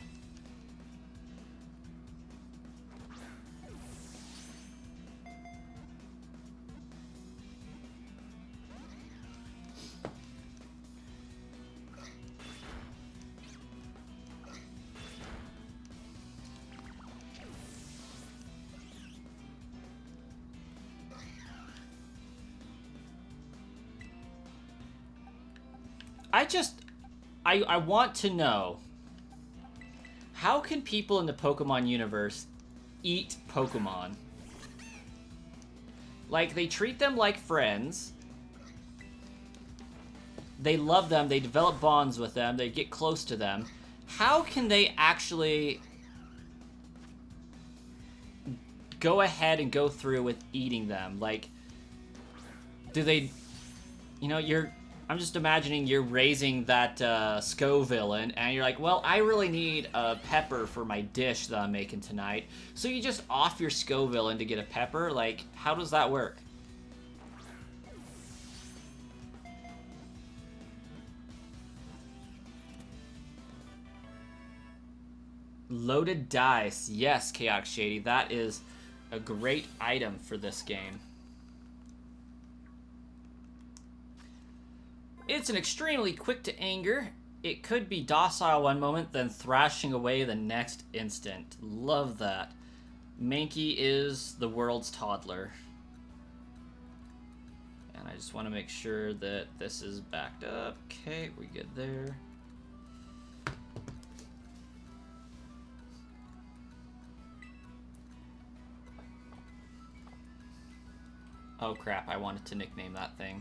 I want to know, how can people in the Pokemon universe eat Pokemon? Like, they treat them like friends. They love them, they develop bonds with them, they get close to them. How can they actually go ahead and go through with eating them? Like, do they, you know, I'm just imagining you're raising that Scovillain, and you're like, well, I really need a pepper for my dish that I'm making tonight. So you just off your Scovillain to get a pepper? Like, how does that work? Loaded dice. Yes, Chaotic Shady. That is a great item for this game. It's an extremely quick to anger. It could be docile one moment, then thrashing away the next instant. Love that. Mankey is the world's toddler. And I just want to make sure that this is backed up. Okay, we good there. Oh crap, I wanted to nickname that thing.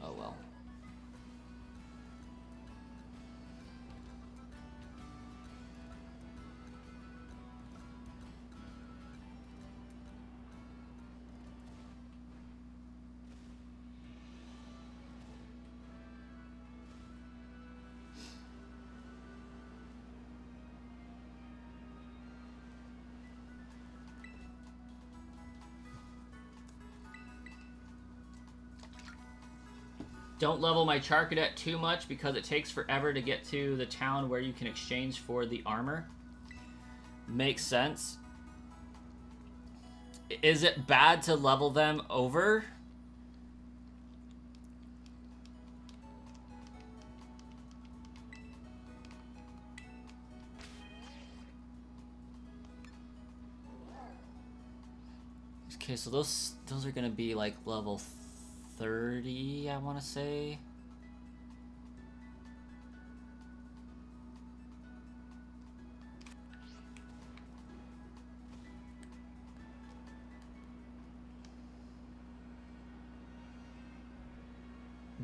Oh well. Don't level my Charcadet too much because it takes forever to get to the town where you can exchange for the armor. Makes sense. Is it bad to level them over? Okay, so those are gonna be like level 30, I want to say.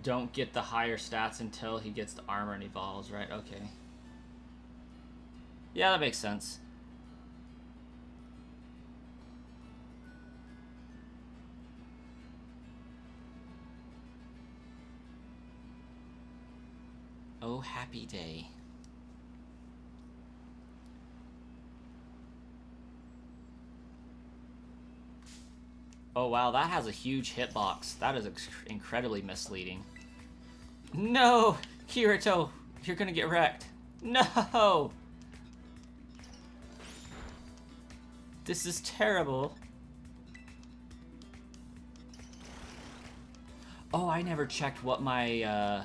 Don't get the higher stats until he gets the armor and evolves, right? Okay. Yeah, that makes sense. Oh, happy day. Oh wow, that has a huge hitbox. That is incredibly misleading. No! Kirito, you're gonna get wrecked. No! This is terrible. Oh, I never checked what my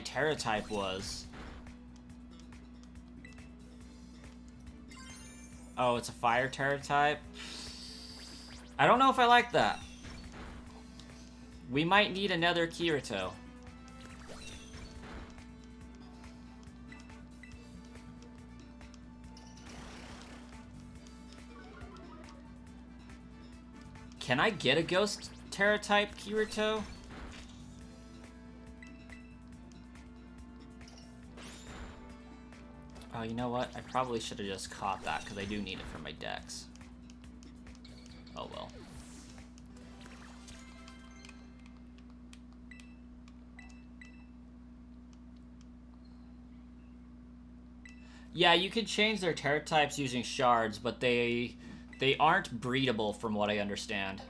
Terra type was. Oh, it's a fire Terra type? I don't know if I like that. We might need another Kirito. Can I get a ghost Terra type Kirito? Oh, you know what? I probably should have just caught that because I do need it for my decks. Oh well. Yeah, you could change their Terra types using shards, but they aren't breedable from what I understand.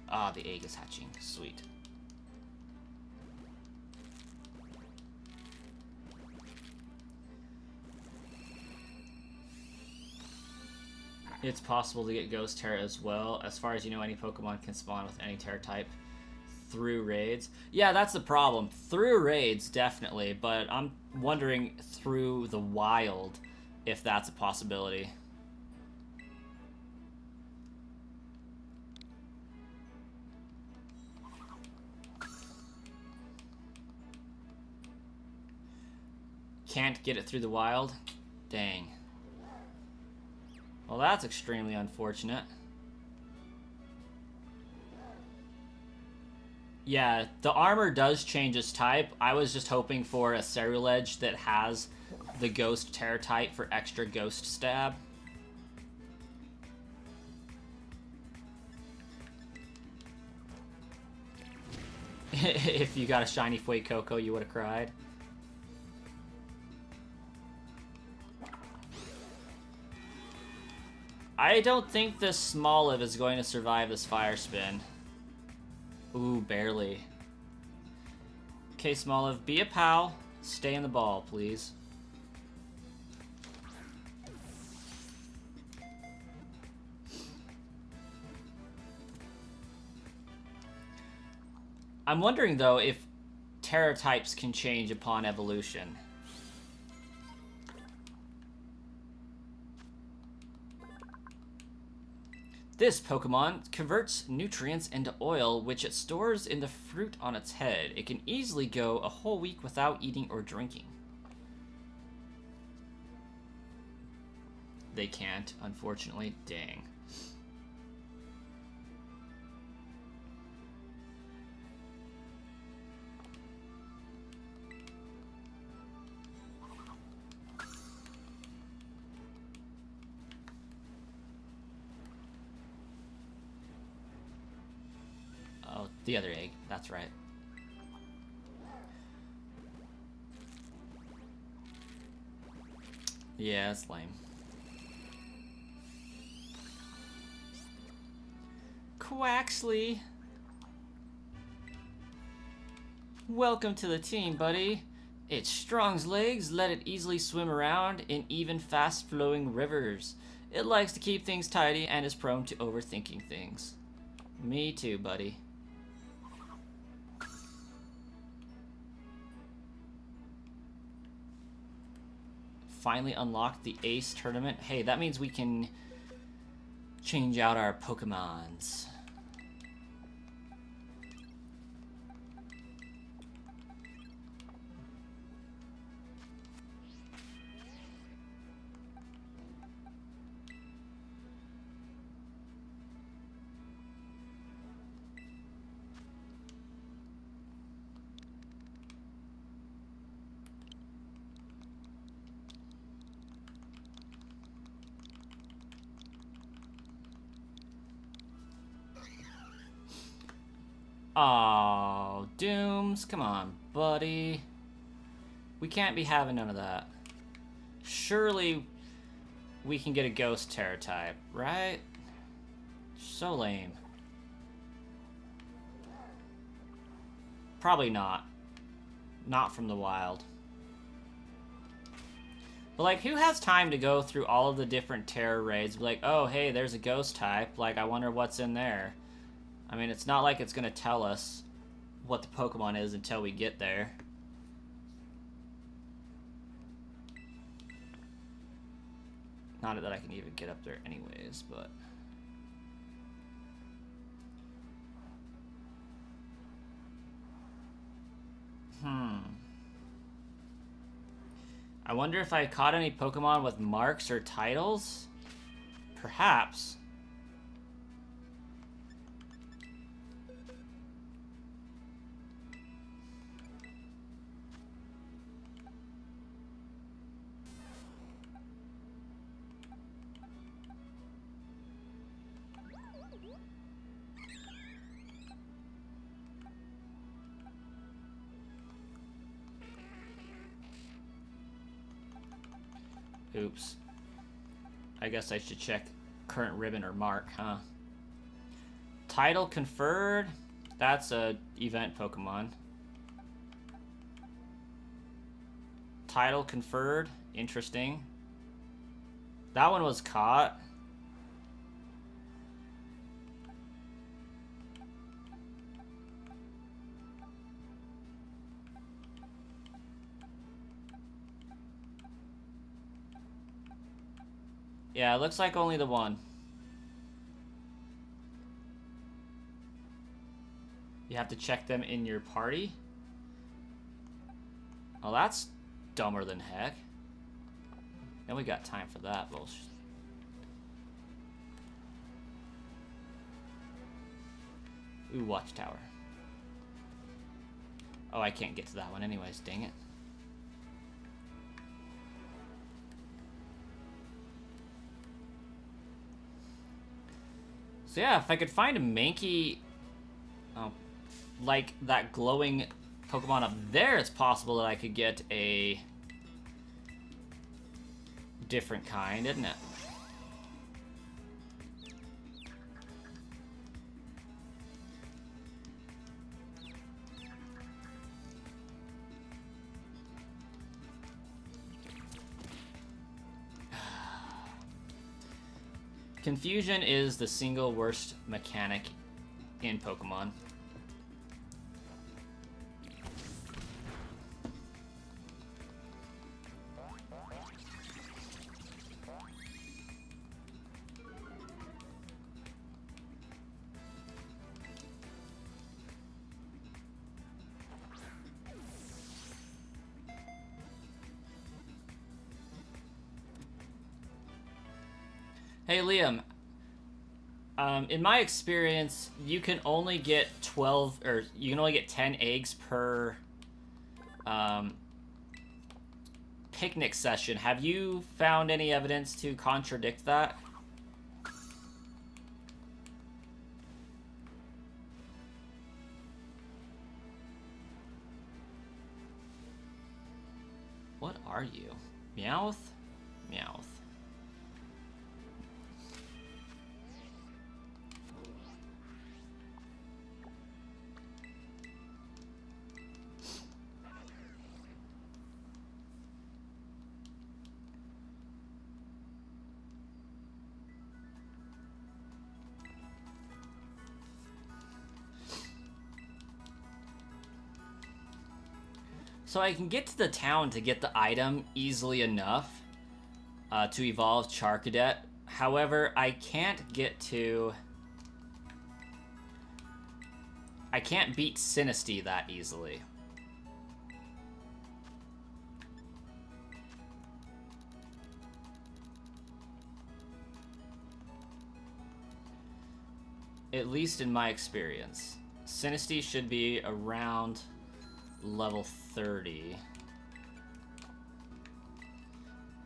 Ah, the egg is hatching. Sweet. It's possible to get Ghost Terra as well. As far as you know, any Pokemon can spawn with any Terra type through raids. Yeah, that's the problem. Through raids, definitely, but I'm wondering through the wild if that's a possibility. Can't get it through the wild? Dang. Well, that's extremely unfortunate. Yeah, the armor does change its type. I was just hoping for a Ceruledge that has the Ghost Terra type for extra Ghost Stab. If you got a shiny Fuecoco, you would have cried. I don't think this Smoliv is going to survive this Fire Spin. Ooh, barely. Okay, Smoliv, be a pal. Stay in the ball, please. I'm wondering, though, if Terra types can change upon evolution. This Pokemon converts nutrients into oil, which it stores in the fruit on its head. It can easily go a whole week without eating or drinking. They can't, unfortunately. Dang. Oh, the other egg. That's right. Yeah, that's lame. Quaxley! Welcome to the team, buddy. It's Strong's legs let it easily swim around in even fast-flowing rivers. It likes to keep things tidy and is prone to overthinking things. Me too, buddy. Finally unlocked the Ace tournament. Hey, that means we can change out our Pokemons. Oh, Dooms, come on, buddy. We can't be having none of that. Surely we can get a Ghost Terra type, right? So lame. Probably not. Not from the wild. But, like, who has time to go through all of the different Terra raids? Be like, oh, hey, there's a Ghost type. Like, I wonder what's in there. I mean, it's not like it's going to tell us what the Pokemon is until we get there. Not that I can even get up there anyways, but... I wonder if I caught any Pokemon with marks or titles? Perhaps. Oops. I guess I should check current ribbon or mark, huh? Title conferred. That's a event Pokemon. Title conferred. Interesting. That one was caught. Yeah, it looks like only the one. You have to check them in your party? Oh, that's dumber than heck. And we got time for that bullshit. Ooh, watchtower. Oh, I can't get to that one anyways, dang it. So yeah, if I could find a Mankey, like that glowing Pokemon up there, it's possible that I could get a different kind, isn't it? Confusion is the single worst mechanic in Pokemon. Hey Liam, in my experience, you can only get 12, or you can only get 10 eggs per picnic session. Have you found any evidence to contradict that? What are you? Meowth? Meowth. So I can get to the town to get the item easily enough to evolve Charcadet. However, I can't get to... I can't beat Sinistea that easily. At least in my experience. Sinistea should be around level 30.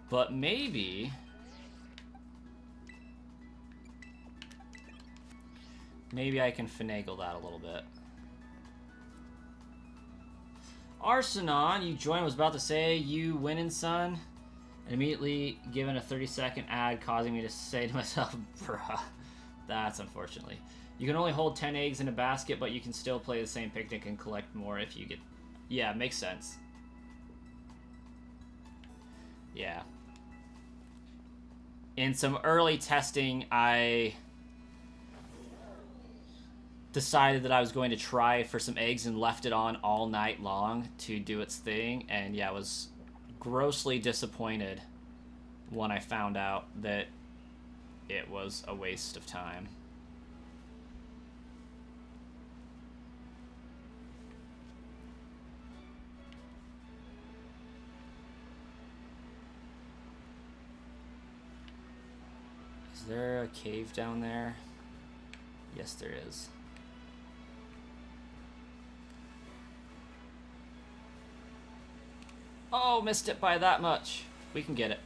But maybe I can finagle that a little bit. Arsenon, you joined, was about to say you winning, son, and immediately given a 30-second ad causing me to say to myself, bruh, that's unfortunately. You can only hold 10 eggs in a basket, but you can still play the same picnic and collect more if you get... Yeah, makes sense. Yeah. In some early testing, I decided that I was going to try for some eggs and left it on all night long to do its thing. And yeah, I was grossly disappointed when I found out that it was a waste of time. Is there a cave down there? Yes, there is. Oh, missed it by that much. We can get it.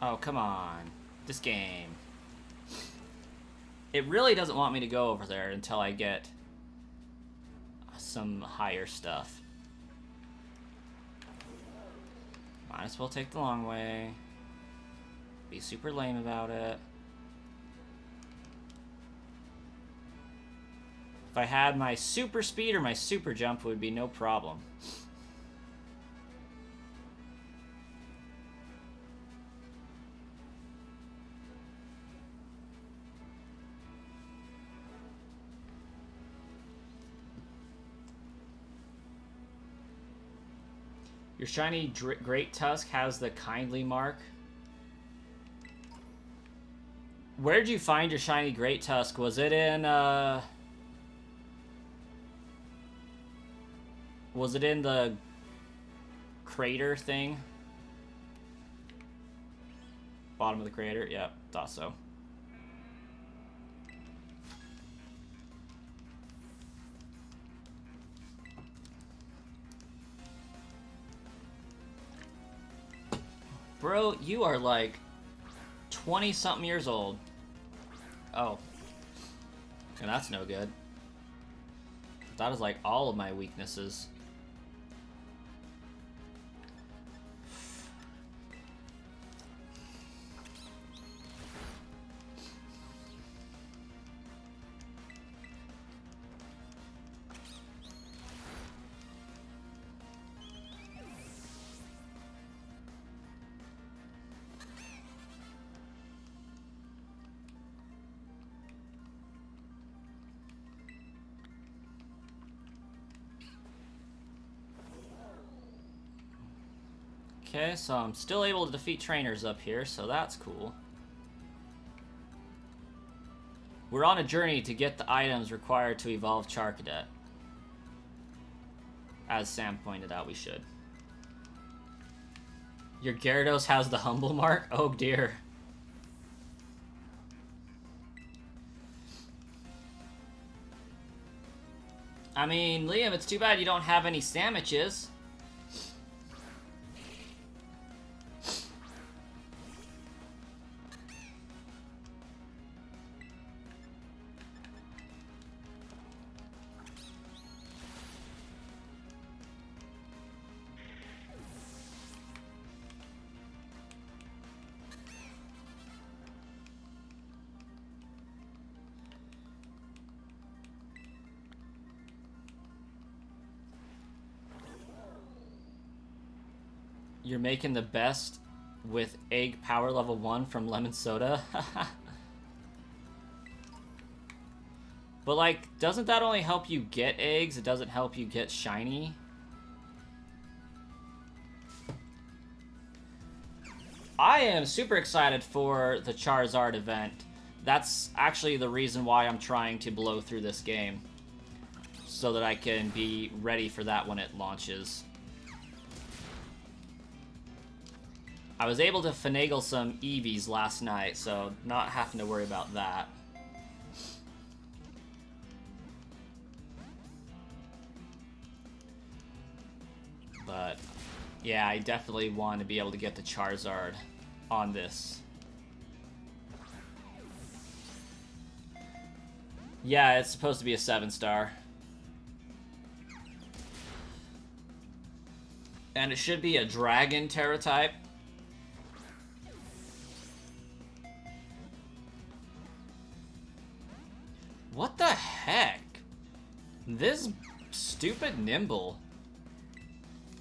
Oh, come on. This game. It really doesn't want me to go over there until I get some higher stuff. Might as well take the long way. Be super lame about it. If I had my super speed or my super jump, it would be no problem. Your shiny Great Tusk has the kindly mark. Where'd you find your shiny Great Tusk? Was it in, was it in the crater thing? Bottom of the crater? Yep, thought so. Bro, you are like 20-something years old. Oh. And that's no good. That is like all of my weaknesses. Okay, so I'm still able to defeat trainers up here, so that's cool. We're on a journey to get the items required to evolve Charcadet. As Sam pointed out, we should. Your Gyarados has the humble mark? Oh dear. I mean, Liam, it's too bad you don't have any sandwiches. You're making the best with egg power level 1 from lemon soda? But like, doesn't that only help you get eggs? It doesn't help you get shiny? I am super excited for the Charizard event. That's actually the reason why I'm trying to blow through this game. So that I can be ready for that when it launches. I was able to finagle some Eevees last night, so not having to worry about that. But, yeah, I definitely want to be able to get the Charizard on this. Yeah, it's supposed to be a 7-star. And it should be a Dragon Terra type. What the heck? This stupid Nimble.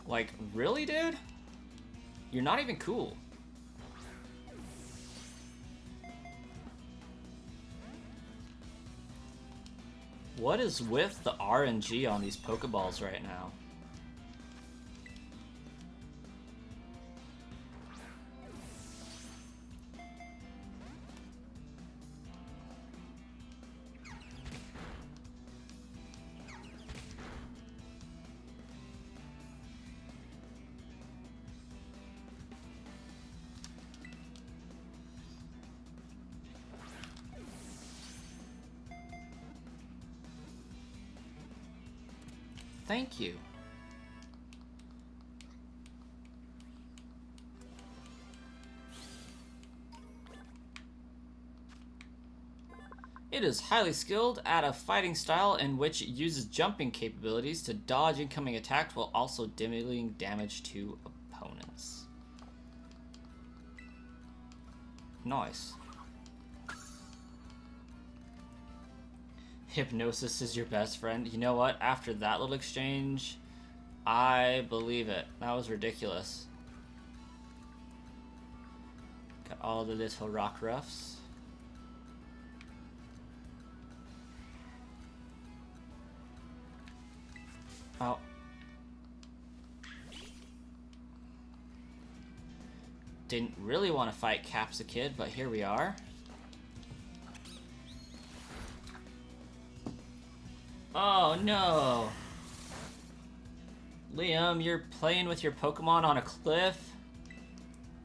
Like, really, dude? You're not even cool. What is with the RNG on these Pokeballs right now? Thank you. It is highly skilled at a fighting style in which it uses jumping capabilities to dodge incoming attacks while also dealing damage to opponents. Nice. Hypnosis is your best friend. You know what? After that little exchange, I believe it. That was ridiculous. Got all the little rock roughs. Oh. Didn't really want to fight Capsicid, but here we are. Oh no! Liam, you're playing with your Pokemon on a cliff?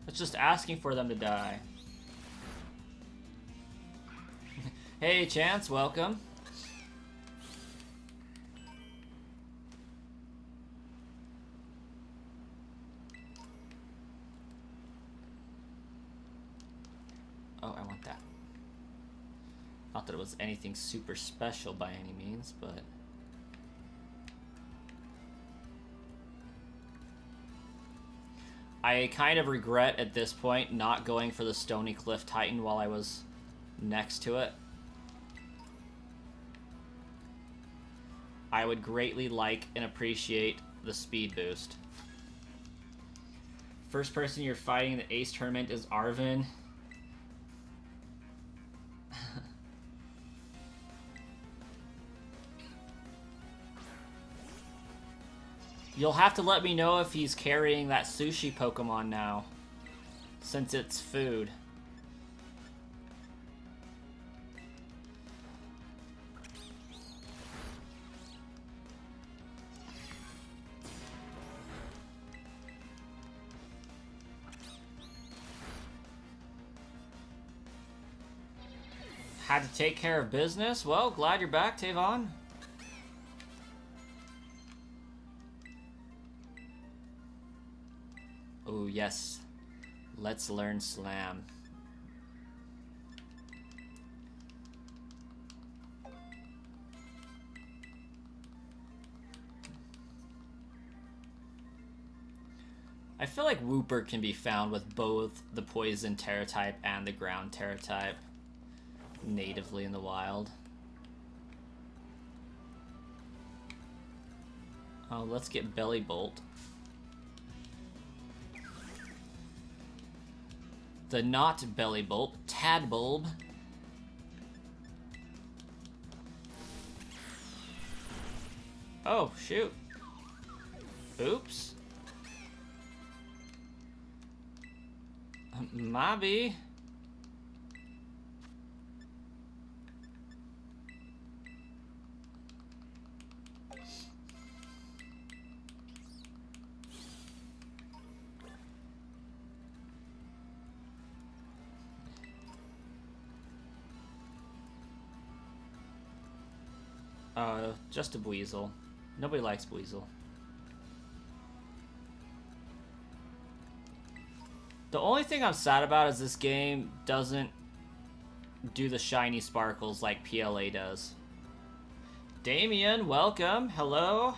That's just asking for them to die. Hey Chance, welcome. Oh, I want that. Not that it was anything super special by any means, but... I kind of regret at this point not going for the Stony Cliff Titan while I was next to it. I would greatly like and appreciate the speed boost. First person you're fighting in the Ace Tournament is Arvin. You'll have to let me know if he's carrying that sushi Pokemon now, since it's food. Had to take care of business? Well, glad you're back, Tavon. Oh, yes. Let's learn Slam. I feel like Wooper can be found with both the Poison Terra type and the Ground Terra type natively in the wild. Oh, let's get Belly Bolt. The not Belly Bolt, Tadbulb. Oh, shoot. Oops. Mobby. Just a Buizel. Nobody likes Buizel. The only thing I'm sad about is this game doesn't do the shiny sparkles like PLA does. Damien, welcome. Hello.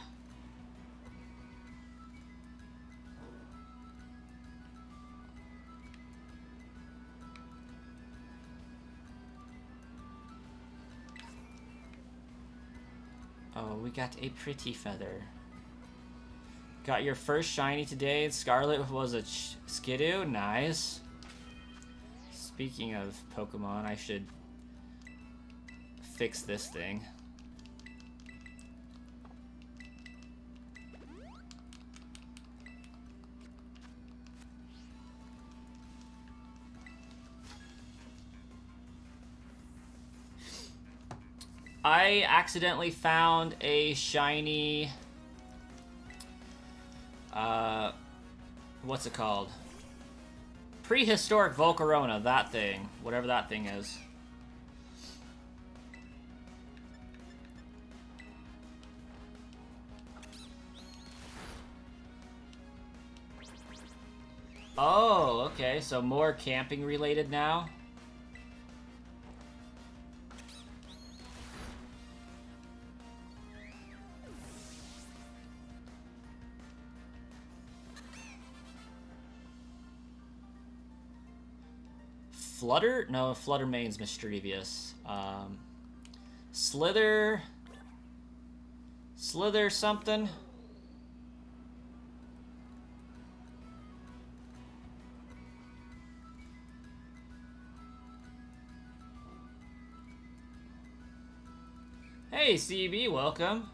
Oh, we got a pretty feather. Got your first shiny today. Scarlet was a Skidoo. Nice. Speaking of Pokemon, I should fix this thing. I accidentally found a shiny, what's it called? Prehistoric Volcarona, that thing. Whatever that thing is. Oh, okay, so more camping related now. Flutter? No, Flutter Mane's mischievous. Slither something? Hey, CB, welcome.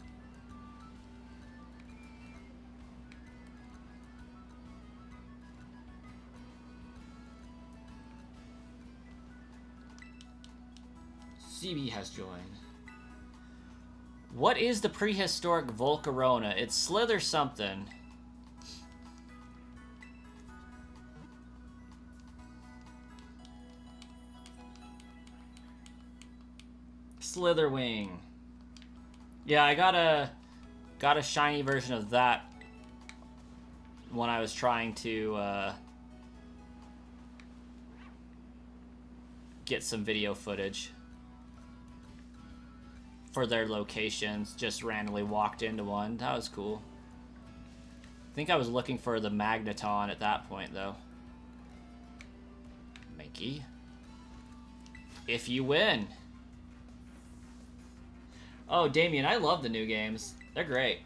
CB has joined. What is the prehistoric Volcarona? It's Slither something. Slitherwing. Yeah, I got a shiny version of that when I was trying to get some video footage for their locations. Just randomly walked into one. That was cool. I think I was looking for the Magneton at that point, though. Mankey. If you win. Oh, Damien, I love the new games. They're great.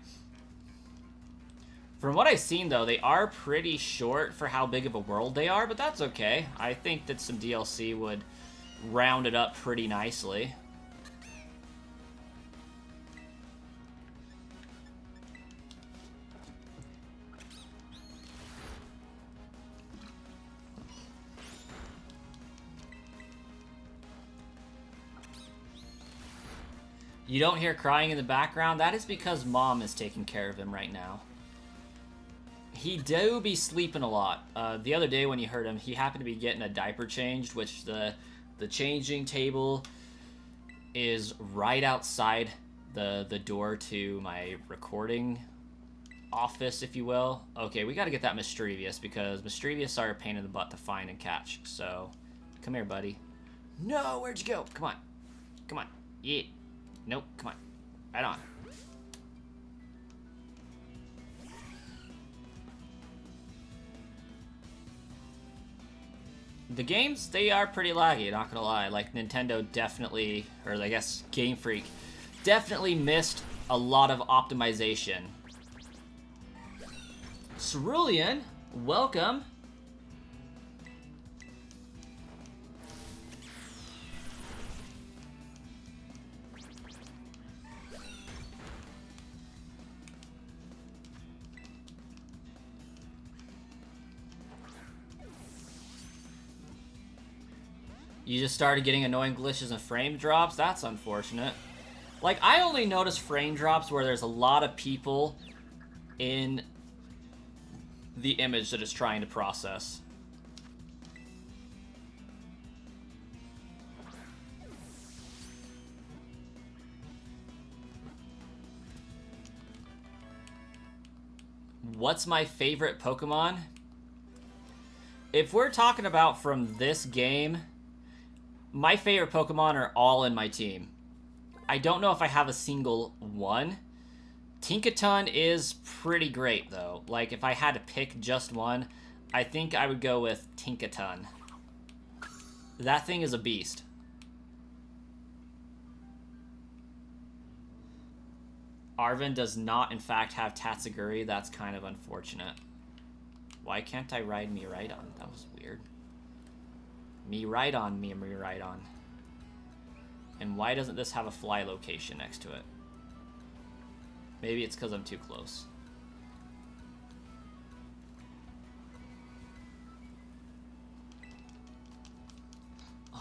From what I've seen, though, they are pretty short for how big of a world they are, but that's okay. I think that some DLC would round it up pretty nicely. You don't hear crying in the background? That is because Mom is taking care of him right now. He do be sleeping a lot. The other day when you heard him, he happened to be getting a diaper changed, which the changing table is right outside the door to my recording office, if you will. Okay, we got to get that Mischievous, because Mischievous are a pain in the butt to find and catch. So, come here, buddy. No, where'd you go? Come on. Come on. Yeah. Nope, come on. Right on. The games, they are pretty laggy, not gonna lie. Like, Nintendo definitely, or I guess Game Freak, definitely missed a lot of optimization. Cerulean, welcome. You just started getting annoying glitches and frame drops? That's unfortunate. Like, I only notice frame drops where there's a lot of people in the image that it's trying to process. What's my favorite Pokemon? If we're talking about from this game, my favorite Pokemon are all in my team. I don't know if I have a single one. Tinkaton is pretty great, though. Like, if I had to pick just one, I think I would go with Tinkaton. That thing is a beast. Arven does not, in fact, have Tatsuguri. That's kind of unfortunate. Why can't I ride Miraidon? That was weird. Miraidon, Miraidon. And why doesn't this have a fly location next to it? Maybe it's because I'm too close.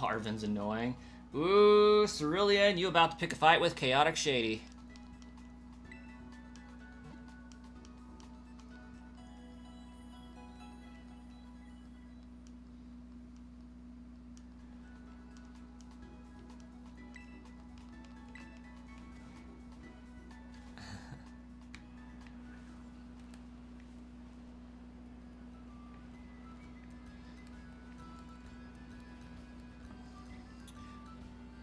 Arven's annoying. Ooh, Cerulean, you about to pick a fight with Chaotic Shady.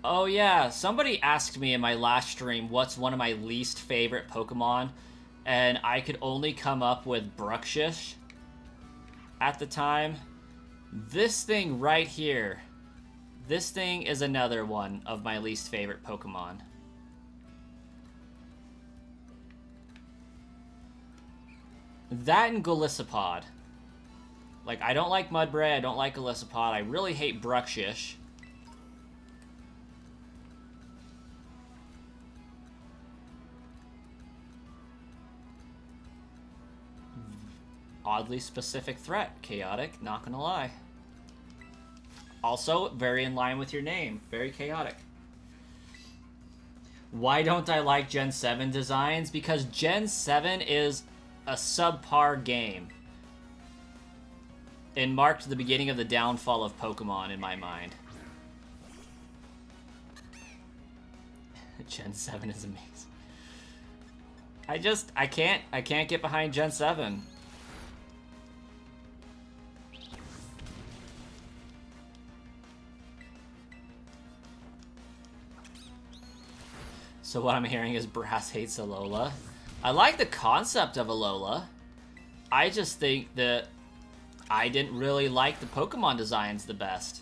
Oh yeah, somebody asked me in my last stream what's one of my least favorite Pokemon, and I could only come up with Bruxish at the time. This thing right here, this thing is another one of my least favorite Pokemon. That and Golisopod. Like, I don't like Mudbray, I don't like Golisopod, I really hate Bruxish. Oddly specific threat. Chaotic, not gonna lie. Also, very in line with your name. Very chaotic. Why don't I like Gen 7 designs? Because Gen 7 is a subpar game. It marked the beginning of the downfall of Pokemon in my mind. Gen 7 is amazing. I can't get behind Gen 7. So what I'm hearing is Brass hates Alola. I like the concept of Alola. I just think that I didn't really like the Pokemon designs the best.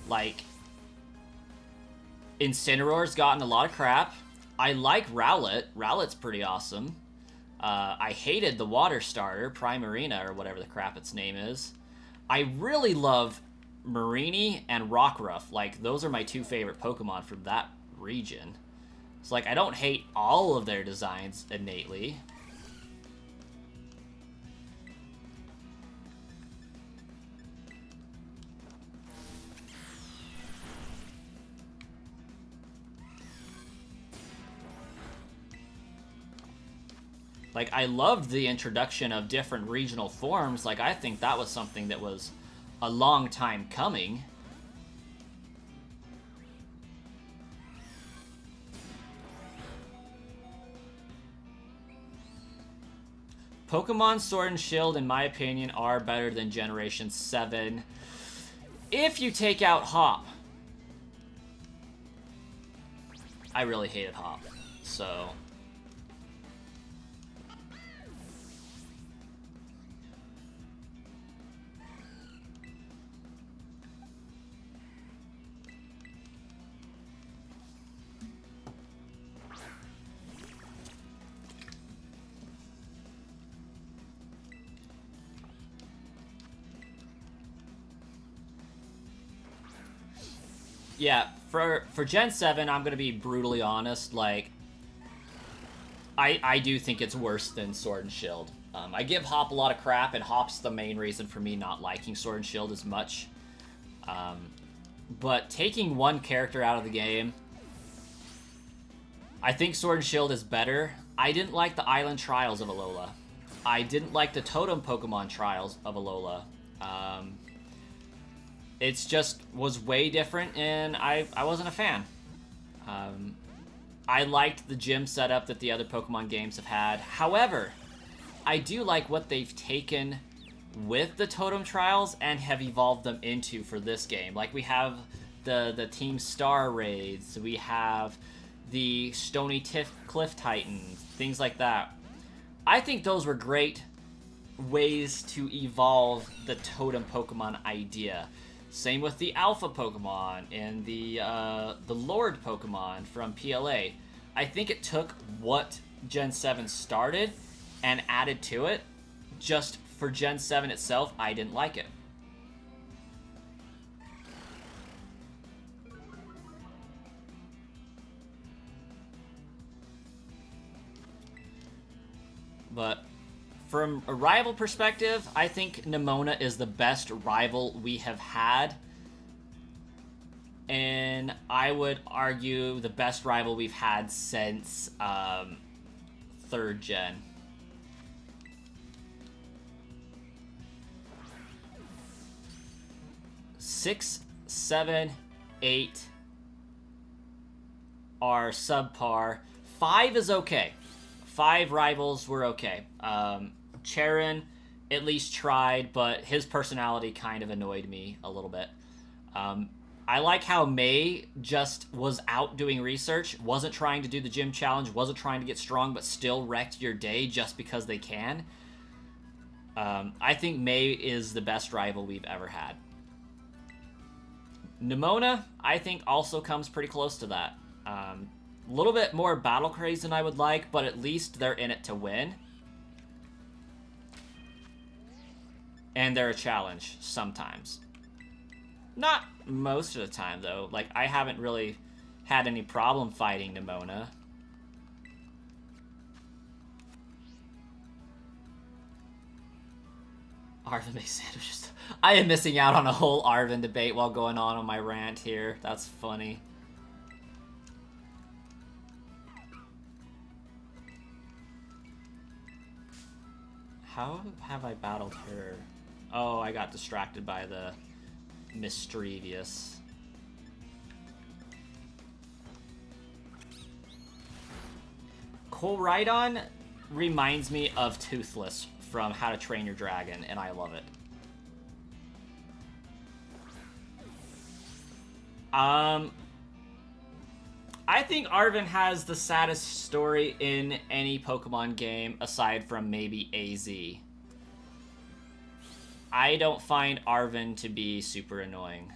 Like, Incineroar's gotten a lot of crap. I like Rowlet. Rowlet's pretty awesome. I hated the water starter, Primarina, or whatever the crap its name is. I really love Mareanie and Rockruff. Like, those are my two favorite Pokemon from that region. So, like, I don't hate all of their designs innately. Like, I loved the introduction of different regional forms. Like, I think that was something that was a long time coming. Pokemon Sword and Shield, in my opinion, are better than Generation 7. If you take out Hop. I really hated Hop, so... Yeah, for Gen 7, I'm going to be brutally honest, like, I do think it's worse than Sword and Shield. I give Hop a lot of crap, and Hop's the main reason for me not liking Sword and Shield as much. But taking one character out of the game, I think Sword and Shield is better. I didn't like the Island Trials of Alola. I didn't like the Totem Pokemon Trials of Alola. It's just was way different, and I wasn't a fan. I liked the gym setup that the other Pokemon games have had. However, I do like what they've taken with the Totem Trials and have evolved them into for this game. Like, we have the Team Star raids, we have the Stony Cliff Titans, things like that. I think those were great ways to evolve the Totem Pokemon idea. Same with the Alpha Pokemon and the Lord Pokemon from PLA. I think it took what Gen 7 started and added to it. Just for Gen 7 itself, I didn't like it. But from a rival perspective, I think Nemona is the best rival we have had. And I would argue the best rival we've had since 3rd gen. Six, 7, 8 are subpar. 5 is okay. 5 rivals were okay. Charon at least tried, but his personality kind of annoyed me a little bit. I like how May just was out doing research, wasn't trying to do the gym challenge, wasn't trying to get strong, but still wrecked your day just because they can. I think May is the best rival we've ever had. Nemona, I think, also comes pretty close to that. A little bit more battle craze than I would like, but at least they're in it to win. And they're a challenge sometimes. Not most of the time, though. Like, I haven't really had any problem fighting Nemona. Arvin makes sandwiches. I am missing out on a whole Arvin debate while going on my rant here. That's funny. How have I battled her? Oh, I got distracted by the mischievous. Koraidon reminds me of Toothless from How to Train Your Dragon, and I love it. I think Arven has the saddest story in any Pokemon game, aside from maybe AZ. I don't find Arven to be super annoying.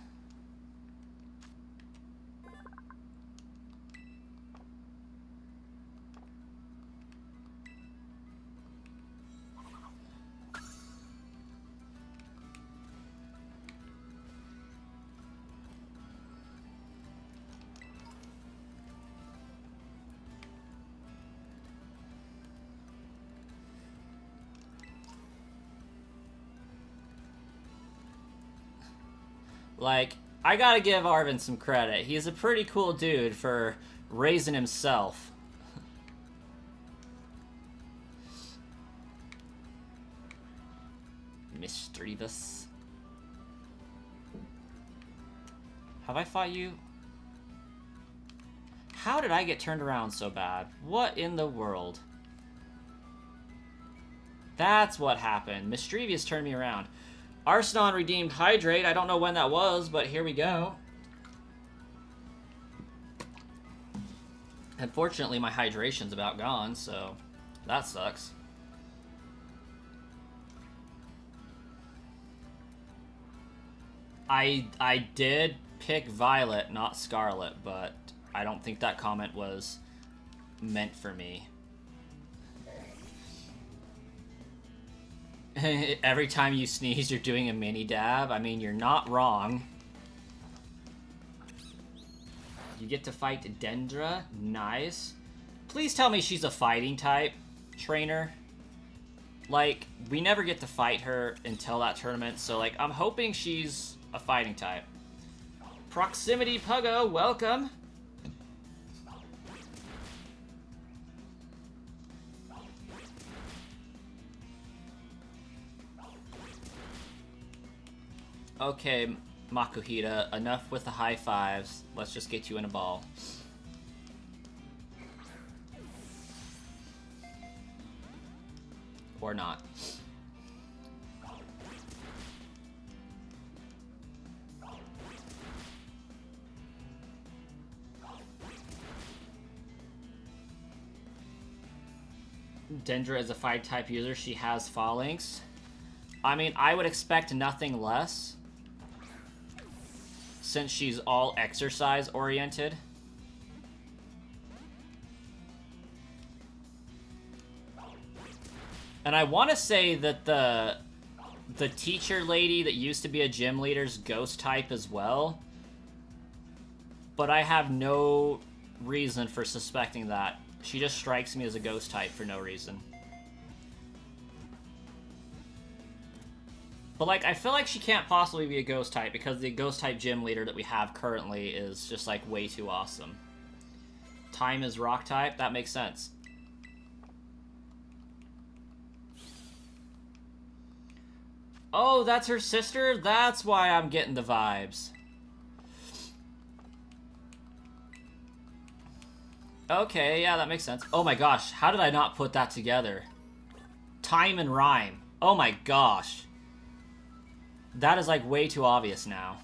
Like, I gotta give Arven some credit. He's a pretty cool dude for raising himself. Mischievous. Have I fought you? How did I get turned around so bad? What in the world? That's what happened. Mischievous turned me around. Arcenon redeemed Hydrate. I don't know when that was, but here we go. Unfortunately, my hydration's about gone, so that sucks. I did pick Violet, not Scarlet, but I don't think that comment was meant for me. Every time you sneeze, you're doing a mini dab. I mean, you're not wrong. You get to fight Dendra. Nice. Please tell me she's a fighting type trainer. Like, we never get to fight her until that tournament, so, like, I'm hoping she's a fighting type. Proximity Puggo, welcome. Okay, Makuhita, enough with the high fives. Let's just get you in a ball. Or not. Dendra is a Fire-type user. She has Phalanx. I mean, I would expect nothing less, since she's all exercise-oriented. And I want to say that the teacher lady that used to be a gym leader's ghost type as well. But I have no reason for suspecting that. She just strikes me as a ghost type for no reason. But, like, I feel like she can't possibly be a ghost type because the ghost type gym leader that we have currently is just, like, way too awesome. Time is rock type? That makes sense. Oh, that's her sister? That's why I'm getting the vibes. Okay, yeah, that makes sense. Oh my gosh, how did I not put that together? Time and rhyme. Oh my gosh. That is, like, way too obvious now.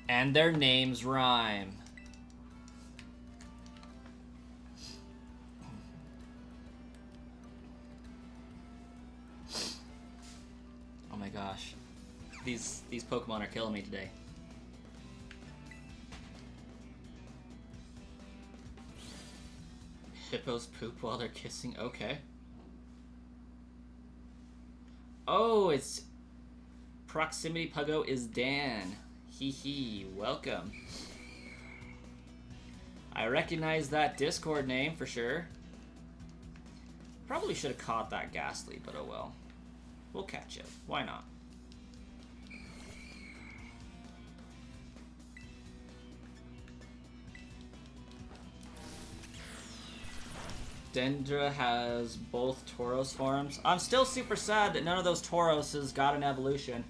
And their names rhyme. Oh my gosh. These Pokemon are killing me today. Hippos poop while they're kissing? Okay. Oh, it's... Proximity Puggo is Dan. Hee hee, welcome. I recognize that Discord name for sure. Probably should have caught that Ghastly, but oh well. We'll catch it. Why not? Dendra has both Tauros forms. I'm still super sad that none of those Tauros has got an evolution.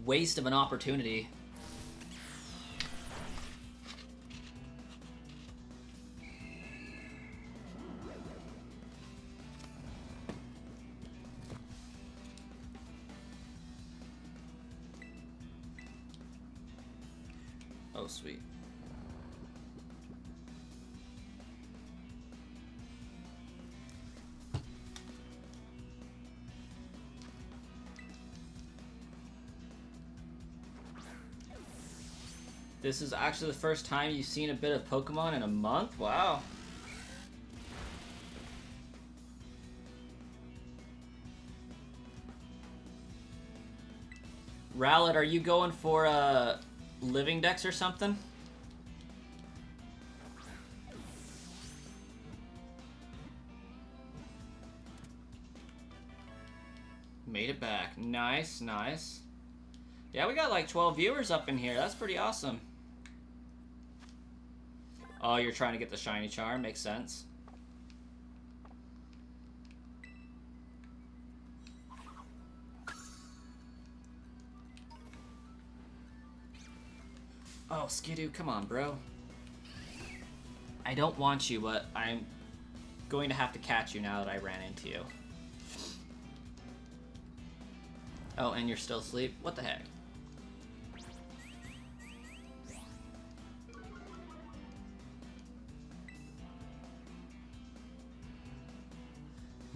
Waste of an opportunity. Oh, sweet. This is actually the first time you've seen a bit of Pokemon in a month? Wow. Rowlet, are you going for a Living Dex or something? Made it back. Nice, nice. Yeah, we got like 12 viewers up in here. That's pretty awesome. Oh, you're trying to get the shiny charm. Makes sense. Oh, Skidoo, come on, bro. I don't want you, but I'm going to have to catch you now that I ran into you. Oh, and you're still asleep? What the heck?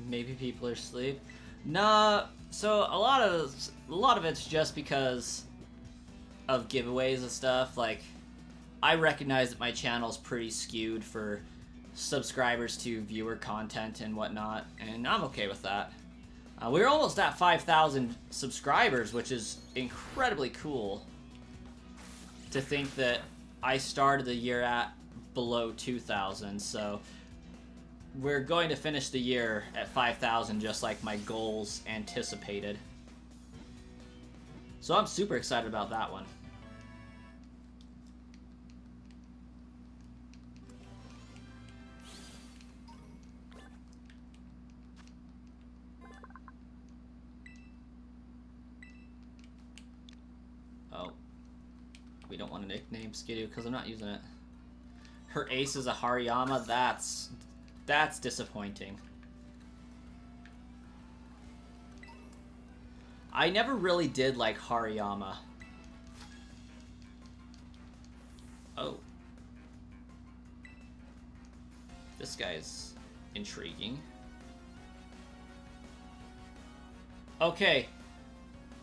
Maybe people are asleep. Nah, so a lot of it's just because of giveaways and stuff. Like, I recognize that my channel's pretty skewed for subscribers to viewer content and whatnot, and I'm okay with that. We're almost at 5,000 subscribers, which is incredibly cool to think that I started the year at below 2,000, so we're going to finish the year at 5,000 just like my goals anticipated. So I'm super excited about that one. Oh. We don't want to nickname Skidoo because I'm not using it. Her ace is a Hariyama. That's disappointing. I never really did like Hariyama. Oh. This guy's intriguing. Okay.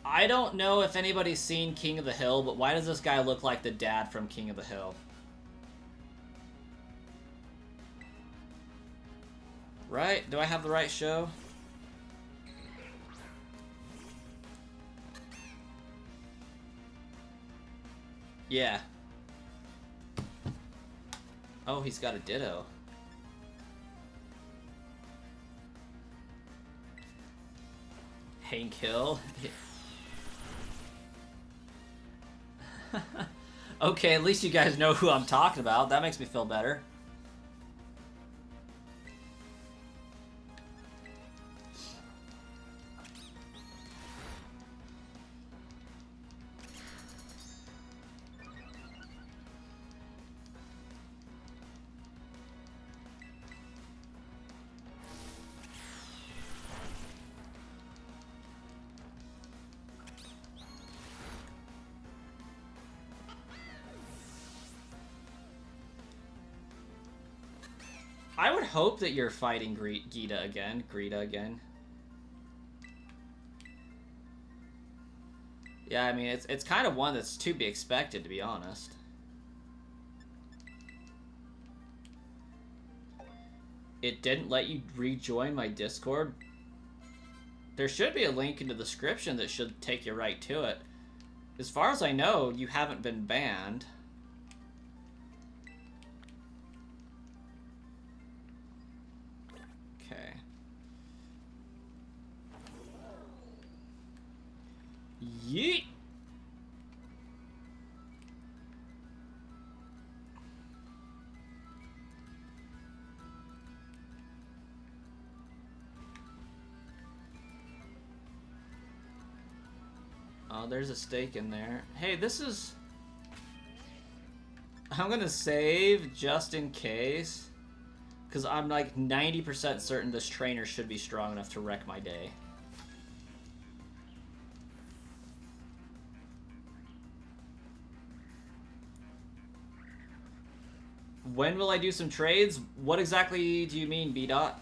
I don't know if anybody's seen King of the Hill, but why does this guy look like the dad from King of the Hill? Right? Do I have the right show? Yeah. Oh, he's got a Ditto. Hank Hill. Okay, at least you guys know who I'm talking about. That makes me feel better. I would hope that you're fighting Greta again. Yeah, I mean, it's kind of one that's to be expected, to be honest. It didn't let you rejoin my Discord? There should be a link in the description that should take you right to it. As far as I know, you haven't been banned. Yeet! Oh, there's a stake in there. Hey, this is... I'm gonna save just in case. Because I'm like 90% certain this trainer should be strong enough to wreck my day. When will I do some trades? What exactly do you mean, B-Dot?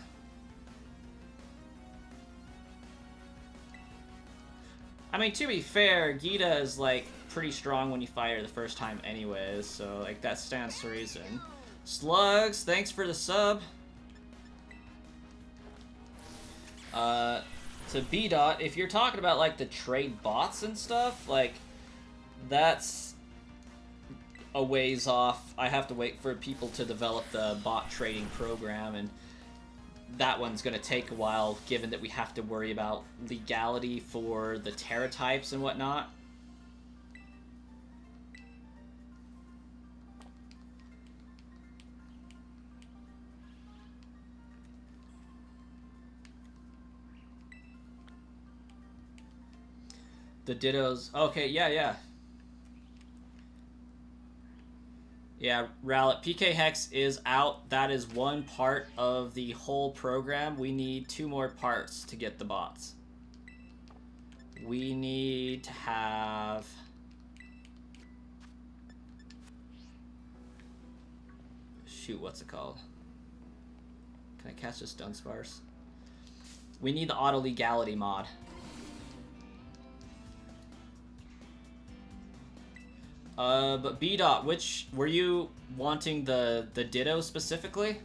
I mean, to be fair, Gita is, like, pretty strong when you fire the first time anyways, so, like, that stands to reason. Slugs, thanks for the sub. To B-Dot, if you're talking about, like, the trade bots and stuff, like, that's a ways off. I have to wait for people to develop the bot trading program, and that one's going to take a while, given that we have to worry about legality for the Terra types and whatnot. The Dittos. Okay, yeah. Yeah, Rowlet, PK Hex is out. That is one part of the whole program. We need 2 more parts to get the bots. We need to have... Shoot, what's it called? Can I catch this Dunsparce? We need the auto legality mod. But B-Dot, which... Were you wanting the Ditto specifically?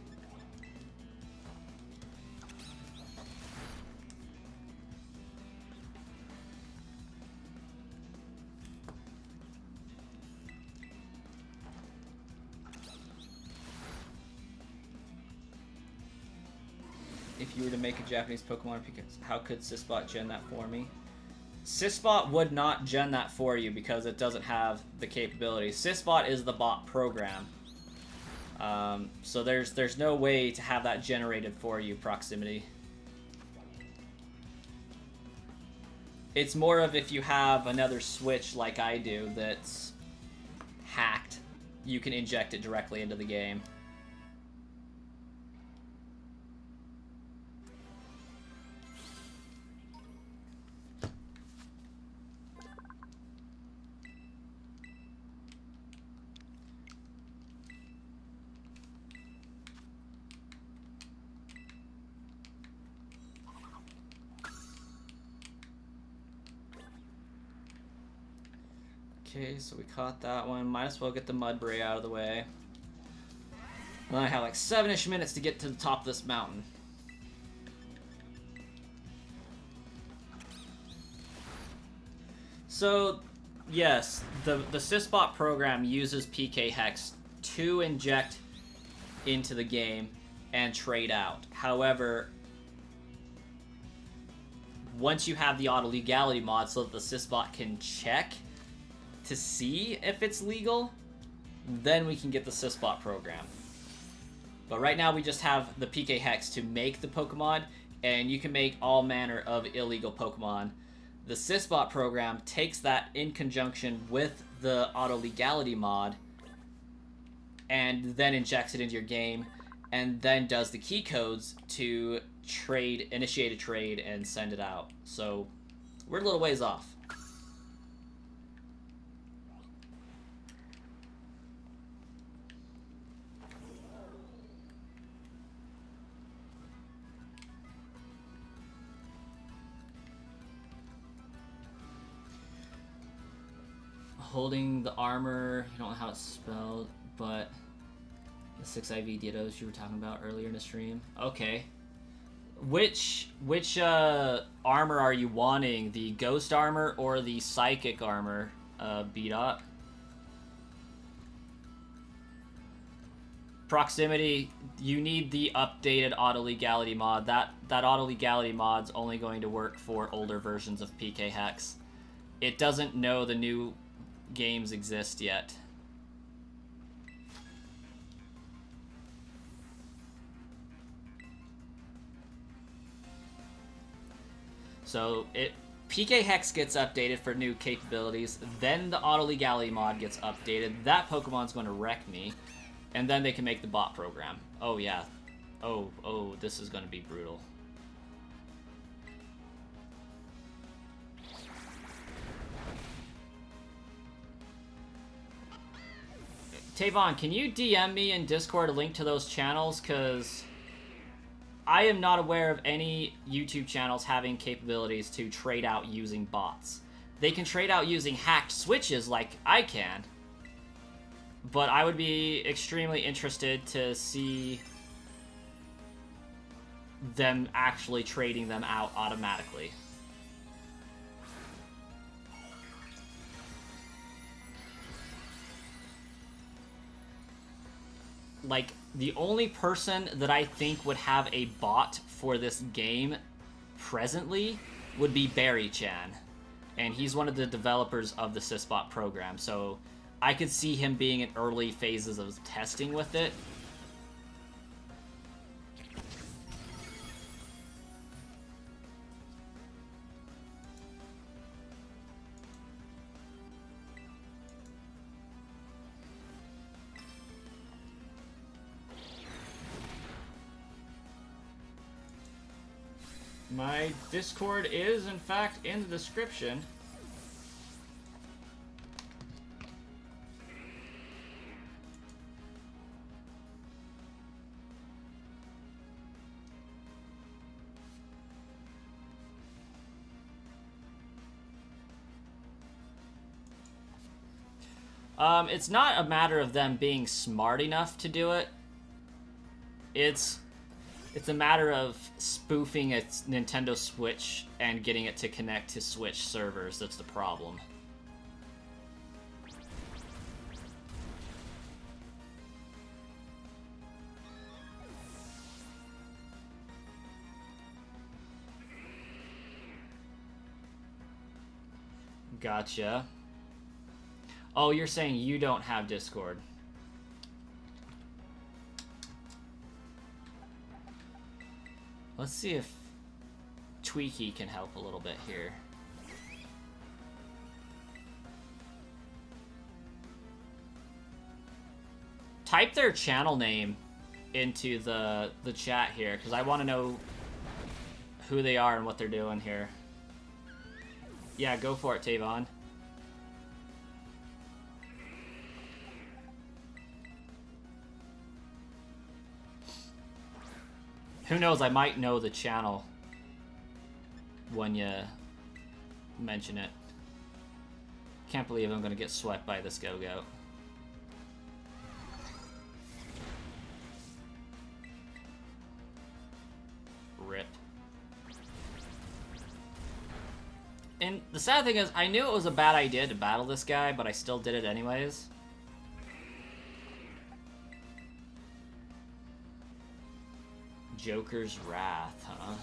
If you were to make a Japanese Pokemon, how could Sysbot gen that for me? Sysbot would not gen that for you because it doesn't have the capability. Sysbot is the bot program. So there's no way to have that generated for you, Proximity. It's more of if you have another Switch like I do that's hacked, you can inject it directly into the game. Okay, so we caught that one. Might as well get the Mudbray out of the way. Then I have like 7-ish minutes to get to the top of this mountain. So, yes, the Sysbot program uses PK Hex to inject into the game and trade out. However, once you have the auto legality mod so that the Sysbot can check to see if it's legal, then we can get the Sysbot program. But right now we just have the PK Hex to make the Pokemon, and you can make all manner of illegal Pokemon. The Sysbot program takes that in conjunction with the auto legality mod and then injects it into your game, and then does the key codes to trade, initiate a trade, and send it out. So we're a little ways off. Holding the armor, you don't know how it's spelled, but the 6 IV Dittos you were talking about earlier in the stream. Okay. Which armor are you wanting? The ghost armor or the psychic armor, B-Dot? Proximity, you need the updated auto legality mod. That auto legality mod's only going to work for older versions of PK Hex. it doesn't know the new games exist yet. So PK Hex gets updated for new capabilities, then the Auto Legality mod gets updated. That Pokemon's going to wreck me, and then they can make the bot program. Oh yeah. Oh, this is going to be brutal. Tavon, can you DM me in Discord a link to those channels? Because I am not aware of any YouTube channels having capabilities to trade out using bots. They can trade out using hacked switches like I can, but I would be extremely interested to see them actually trading them out automatically. Like, the only person that I think would have a bot for this game presently would be Barry Chan. And he's one of the developers of the Sysbot program, so I could see him being in early phases of testing with it. My Discord is, in fact, in the description. It's not a matter of them being smart enough to do it. It's a matter of spoofing its Nintendo Switch and getting it to connect to Switch servers that's the problem. Gotcha. Oh, you're saying you don't have Discord. Let's see if Tweaky can help a little bit here. Type their channel name into the chat here, because I want to know who they are and what they're doing here. Yeah, go for it, Tavon. Who knows, I might know the channel when you mention it. Can't believe I'm gonna get swept by this Go-Go. Rip. And the sad thing is, I knew it was a bad idea to battle this guy, but I still did it anyways. Joker's Wrath, huh?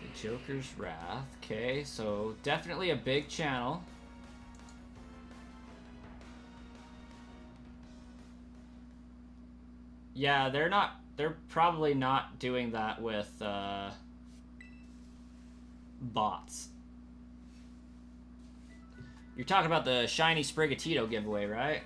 The Joker's Wrath. Okay, so definitely a big channel. Yeah, they're probably not doing that with bots. You're talking about the Shiny Sprigatito giveaway, right?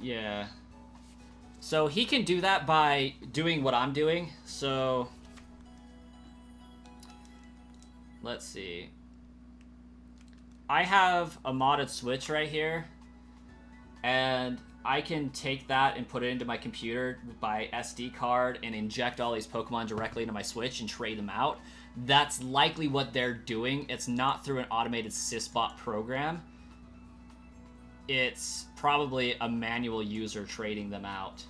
Yeah. So he can do that by doing what I'm doing. So let's see. I have a modded Switch right here, and I can take that and put it into my computer by SD card and inject all these Pokemon directly into my Switch and trade them out. That's likely what they're doing. It's not through an automated Sysbot program. It's probably a manual user trading them out.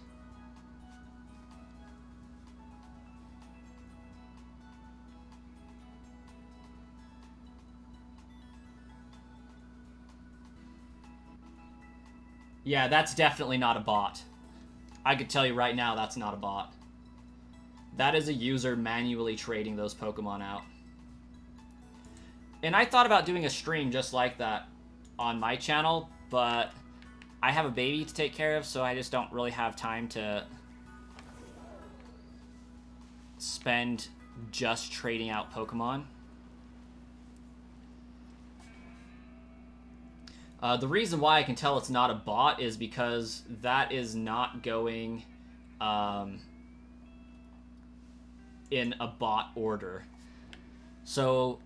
Yeah, that's definitely not a bot. I could tell you right now that's not a bot. That is a user manually trading those Pokemon out. And I thought about doing a stream just like that on my channel, but I have a baby to take care of, so I just don't really have time to spend just trading out Pokemon. The reason why I can tell it's not a bot is because that is not going in a bot order. So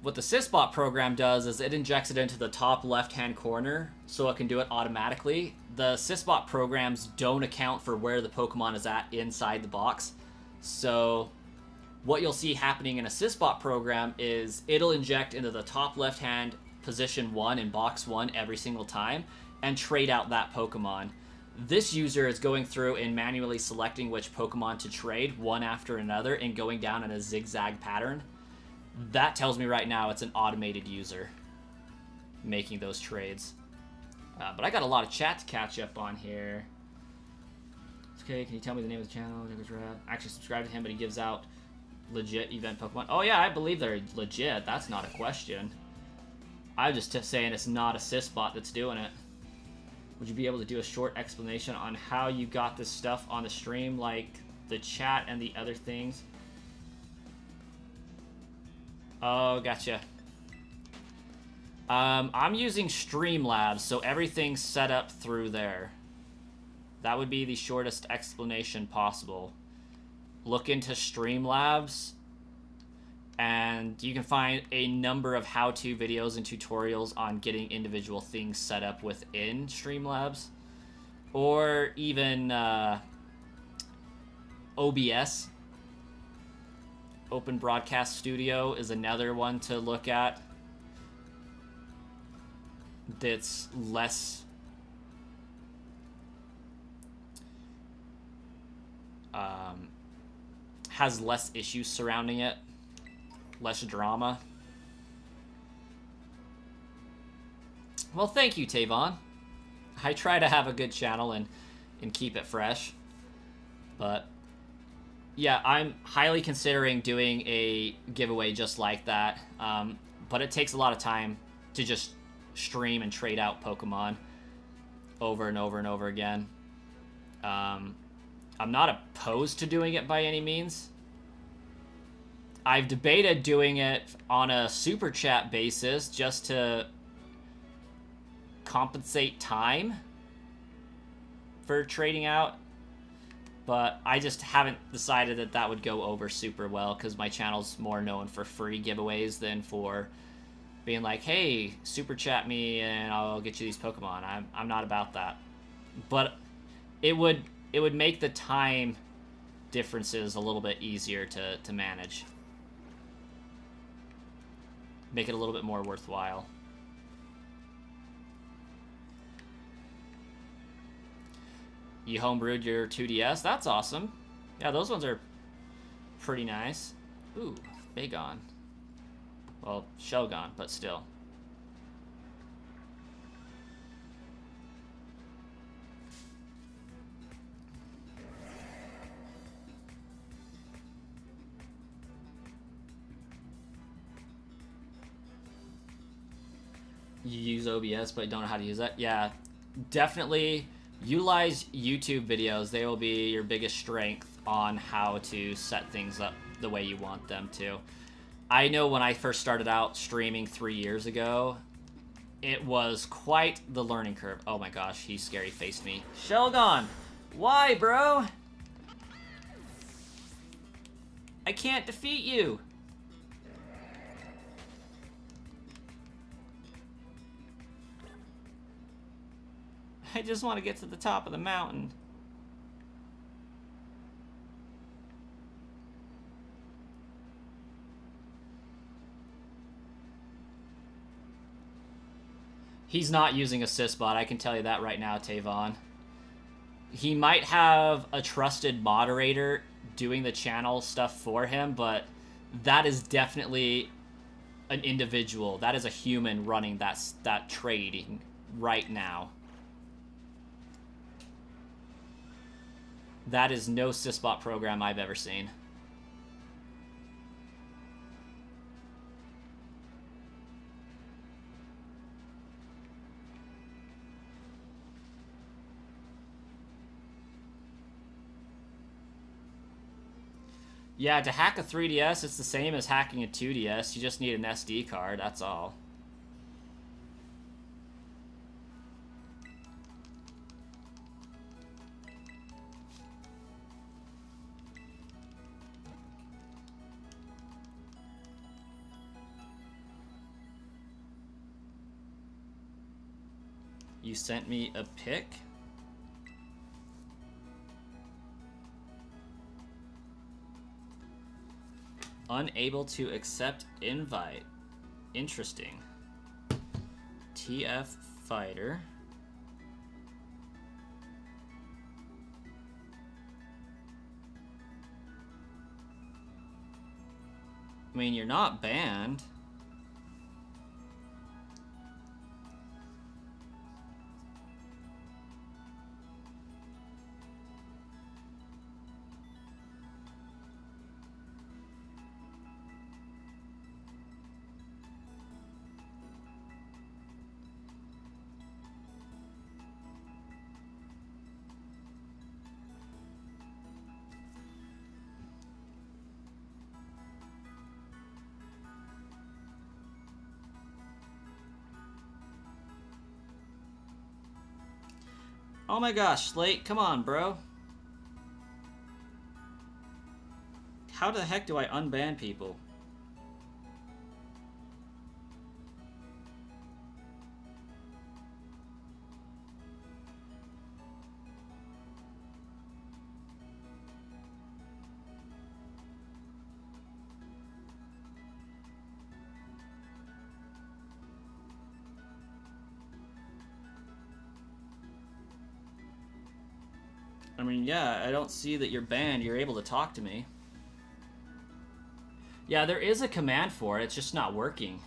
what the Sysbot program does is it injects it into the top left-hand corner so it can do it automatically. The Sysbot programs don't account for where the Pokemon is at inside the box. So what you'll see happening in a Sysbot program is it'll inject into the top left-hand position 1 in box 1 every single time and trade out that Pokemon. This user is going through and manually selecting which Pokemon to trade one after another and going down in a zigzag pattern. That tells me right now it's an automated user making those trades. But I got a lot of chat to catch up on here. Okay, can you tell me the name of the channel? I actually subscribe to him, but he gives out legit event Pokemon. Oh yeah, I believe they're legit. That's not a question. I'm just saying it's not a Sysbot that's doing it. Would you be able to do a short explanation on how you got this stuff on the stream, like the chat and the other things? Oh, gotcha. I'm using Streamlabs, so everything's set up through there. That would be the shortest explanation possible. Look into Streamlabs, and you can find a number of how-to videos and tutorials on getting individual things set up within Streamlabs. Or even OBS. Open Broadcast Studio is another one to look at. That's less... has less issues surrounding it. Less drama. Well, thank you, Tavon. I try to have a good channel and keep it fresh. But yeah, I'm highly considering doing a giveaway just like that. But it takes a lot of time to just stream and trade out Pokemon over and over and over again. I'm not opposed to doing it by any means. I've debated doing it on a super chat basis just to compensate time for trading out, but I just haven't decided that that would go over super well because my channel's more known for free giveaways than for being like, hey, super chat me and I'll get you these Pokemon. I'm not about that, but it would make the time differences a little bit easier to manage. Make it a little bit more worthwhile. You homebrewed your 2DS? That's awesome. Yeah, those ones are pretty nice. Ooh, Bagon. Well, Shelgon, but still. You use OBS but don't know how to use that? Yeah, definitely utilize YouTube videos. They will be your biggest strength on how to set things up the way you want them to. I know when I first started out streaming 3 years ago, it was quite the learning curve. Oh my gosh, he scary faced me. Shelgon, why, bro? I can't defeat you. I just want to get to the top of the mountain. He's not using assist bot, I can tell you that right now, Tavon. He might have a trusted moderator doing the channel stuff for him, but that is definitely an individual. That is a human running that trading right now. That is no sysbot program I've ever seen. Yeah, to hack a 3DS, it's the same as hacking a 2DS. You just need an SD card, that's all. You sent me a pic? Unable to accept invite. Interesting. TF fighter. I mean, you're not banned. Oh my gosh, Slate, come on, bro. How the heck do I unban people? I mean, yeah, I don't see that you're banned. You're able to talk to me. Yeah, there is a command for it. It's just not working.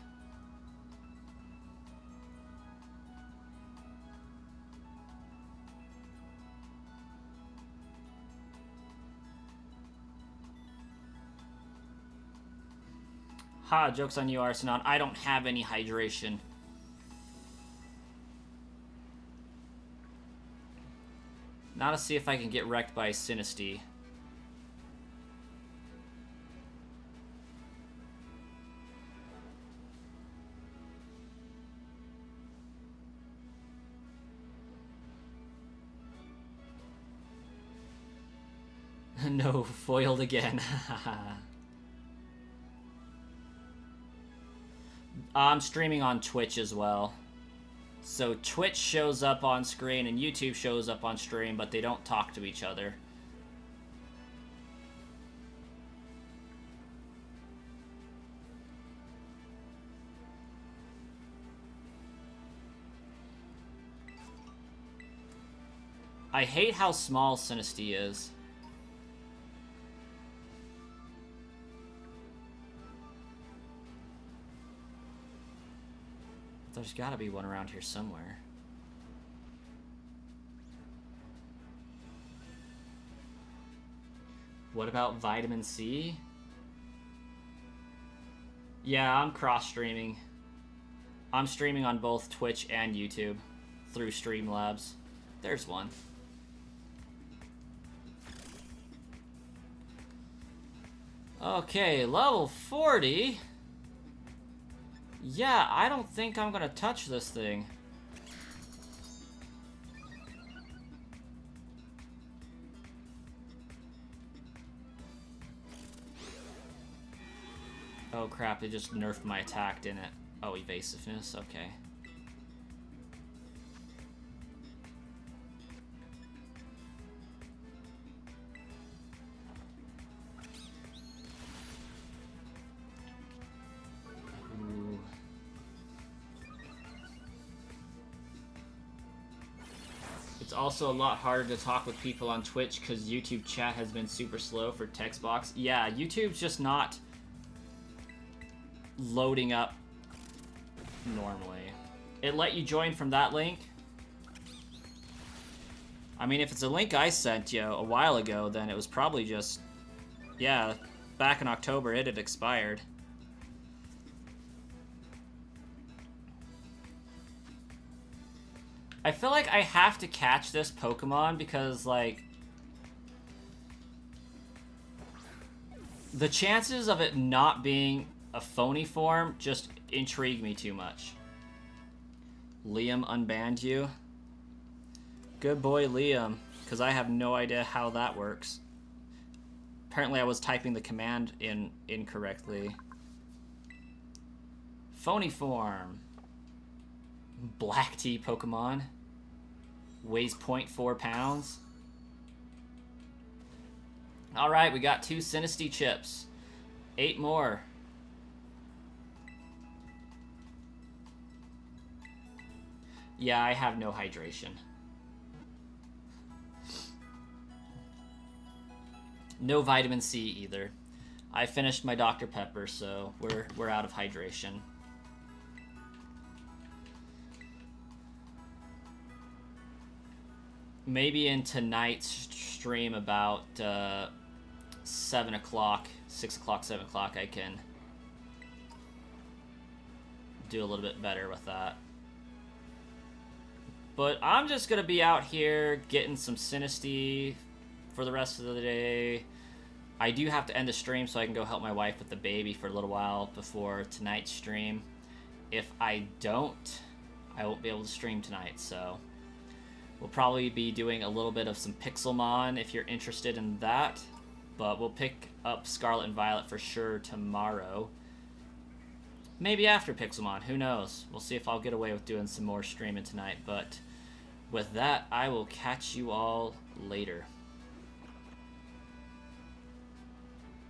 Ha, joke's on you, Arsenon. I don't have any hydration. Now to see if I can get wrecked by Sinisty. No, foiled again. I'm streaming on Twitch as well. So Twitch shows up on screen and YouTube shows up on stream, but they don't talk to each other. I hate how small Sinisty is. There's gotta be one around here somewhere. What about vitamin C? Yeah, I'm cross-streaming. I'm streaming on both Twitch and YouTube through Streamlabs. There's one. Okay, level 40. Yeah, I don't think I'm gonna touch this thing. Oh crap, it just nerfed my attack, didn't it? Oh, evasiveness, okay. It's also a lot harder to talk with people on Twitch because YouTube chat has been super slow for text box. Yeah, YouTube's just not loading up normally. It let you join from that link. I mean, if it's a link I sent you a while ago, then it was probably just... Yeah, back in October it had expired. I feel like I have to catch this Pokemon because, like, the chances of it not being a phony form just intrigue me too much. Liam unbanned you? Good boy, Liam, because I have no idea how that works. Apparently I was typing the command in incorrectly. Phony form. Black tea Pokemon. Weighs 0.4 pounds. Alright, we got 2 Sinistea chips. 8 more. Yeah, I have no hydration. No vitamin C either. I finished my Dr. Pepper, so we're out of hydration. Maybe in tonight's stream about 7 o'clock, 6 o'clock, 7 o'clock, I can do a little bit better with that. But I'm just going to be out here getting some Sinistea for the rest of the day. I do have to end the stream so I can go help my wife with the baby for a little while before tonight's stream. If I don't, I won't be able to stream tonight, so we'll probably be doing a little bit of some Pixelmon if you're interested in that. But we'll pick up Scarlet and Violet for sure tomorrow. Maybe after Pixelmon, who knows? We'll see if I'll get away with doing some more streaming tonight. But with that, I will catch you all later.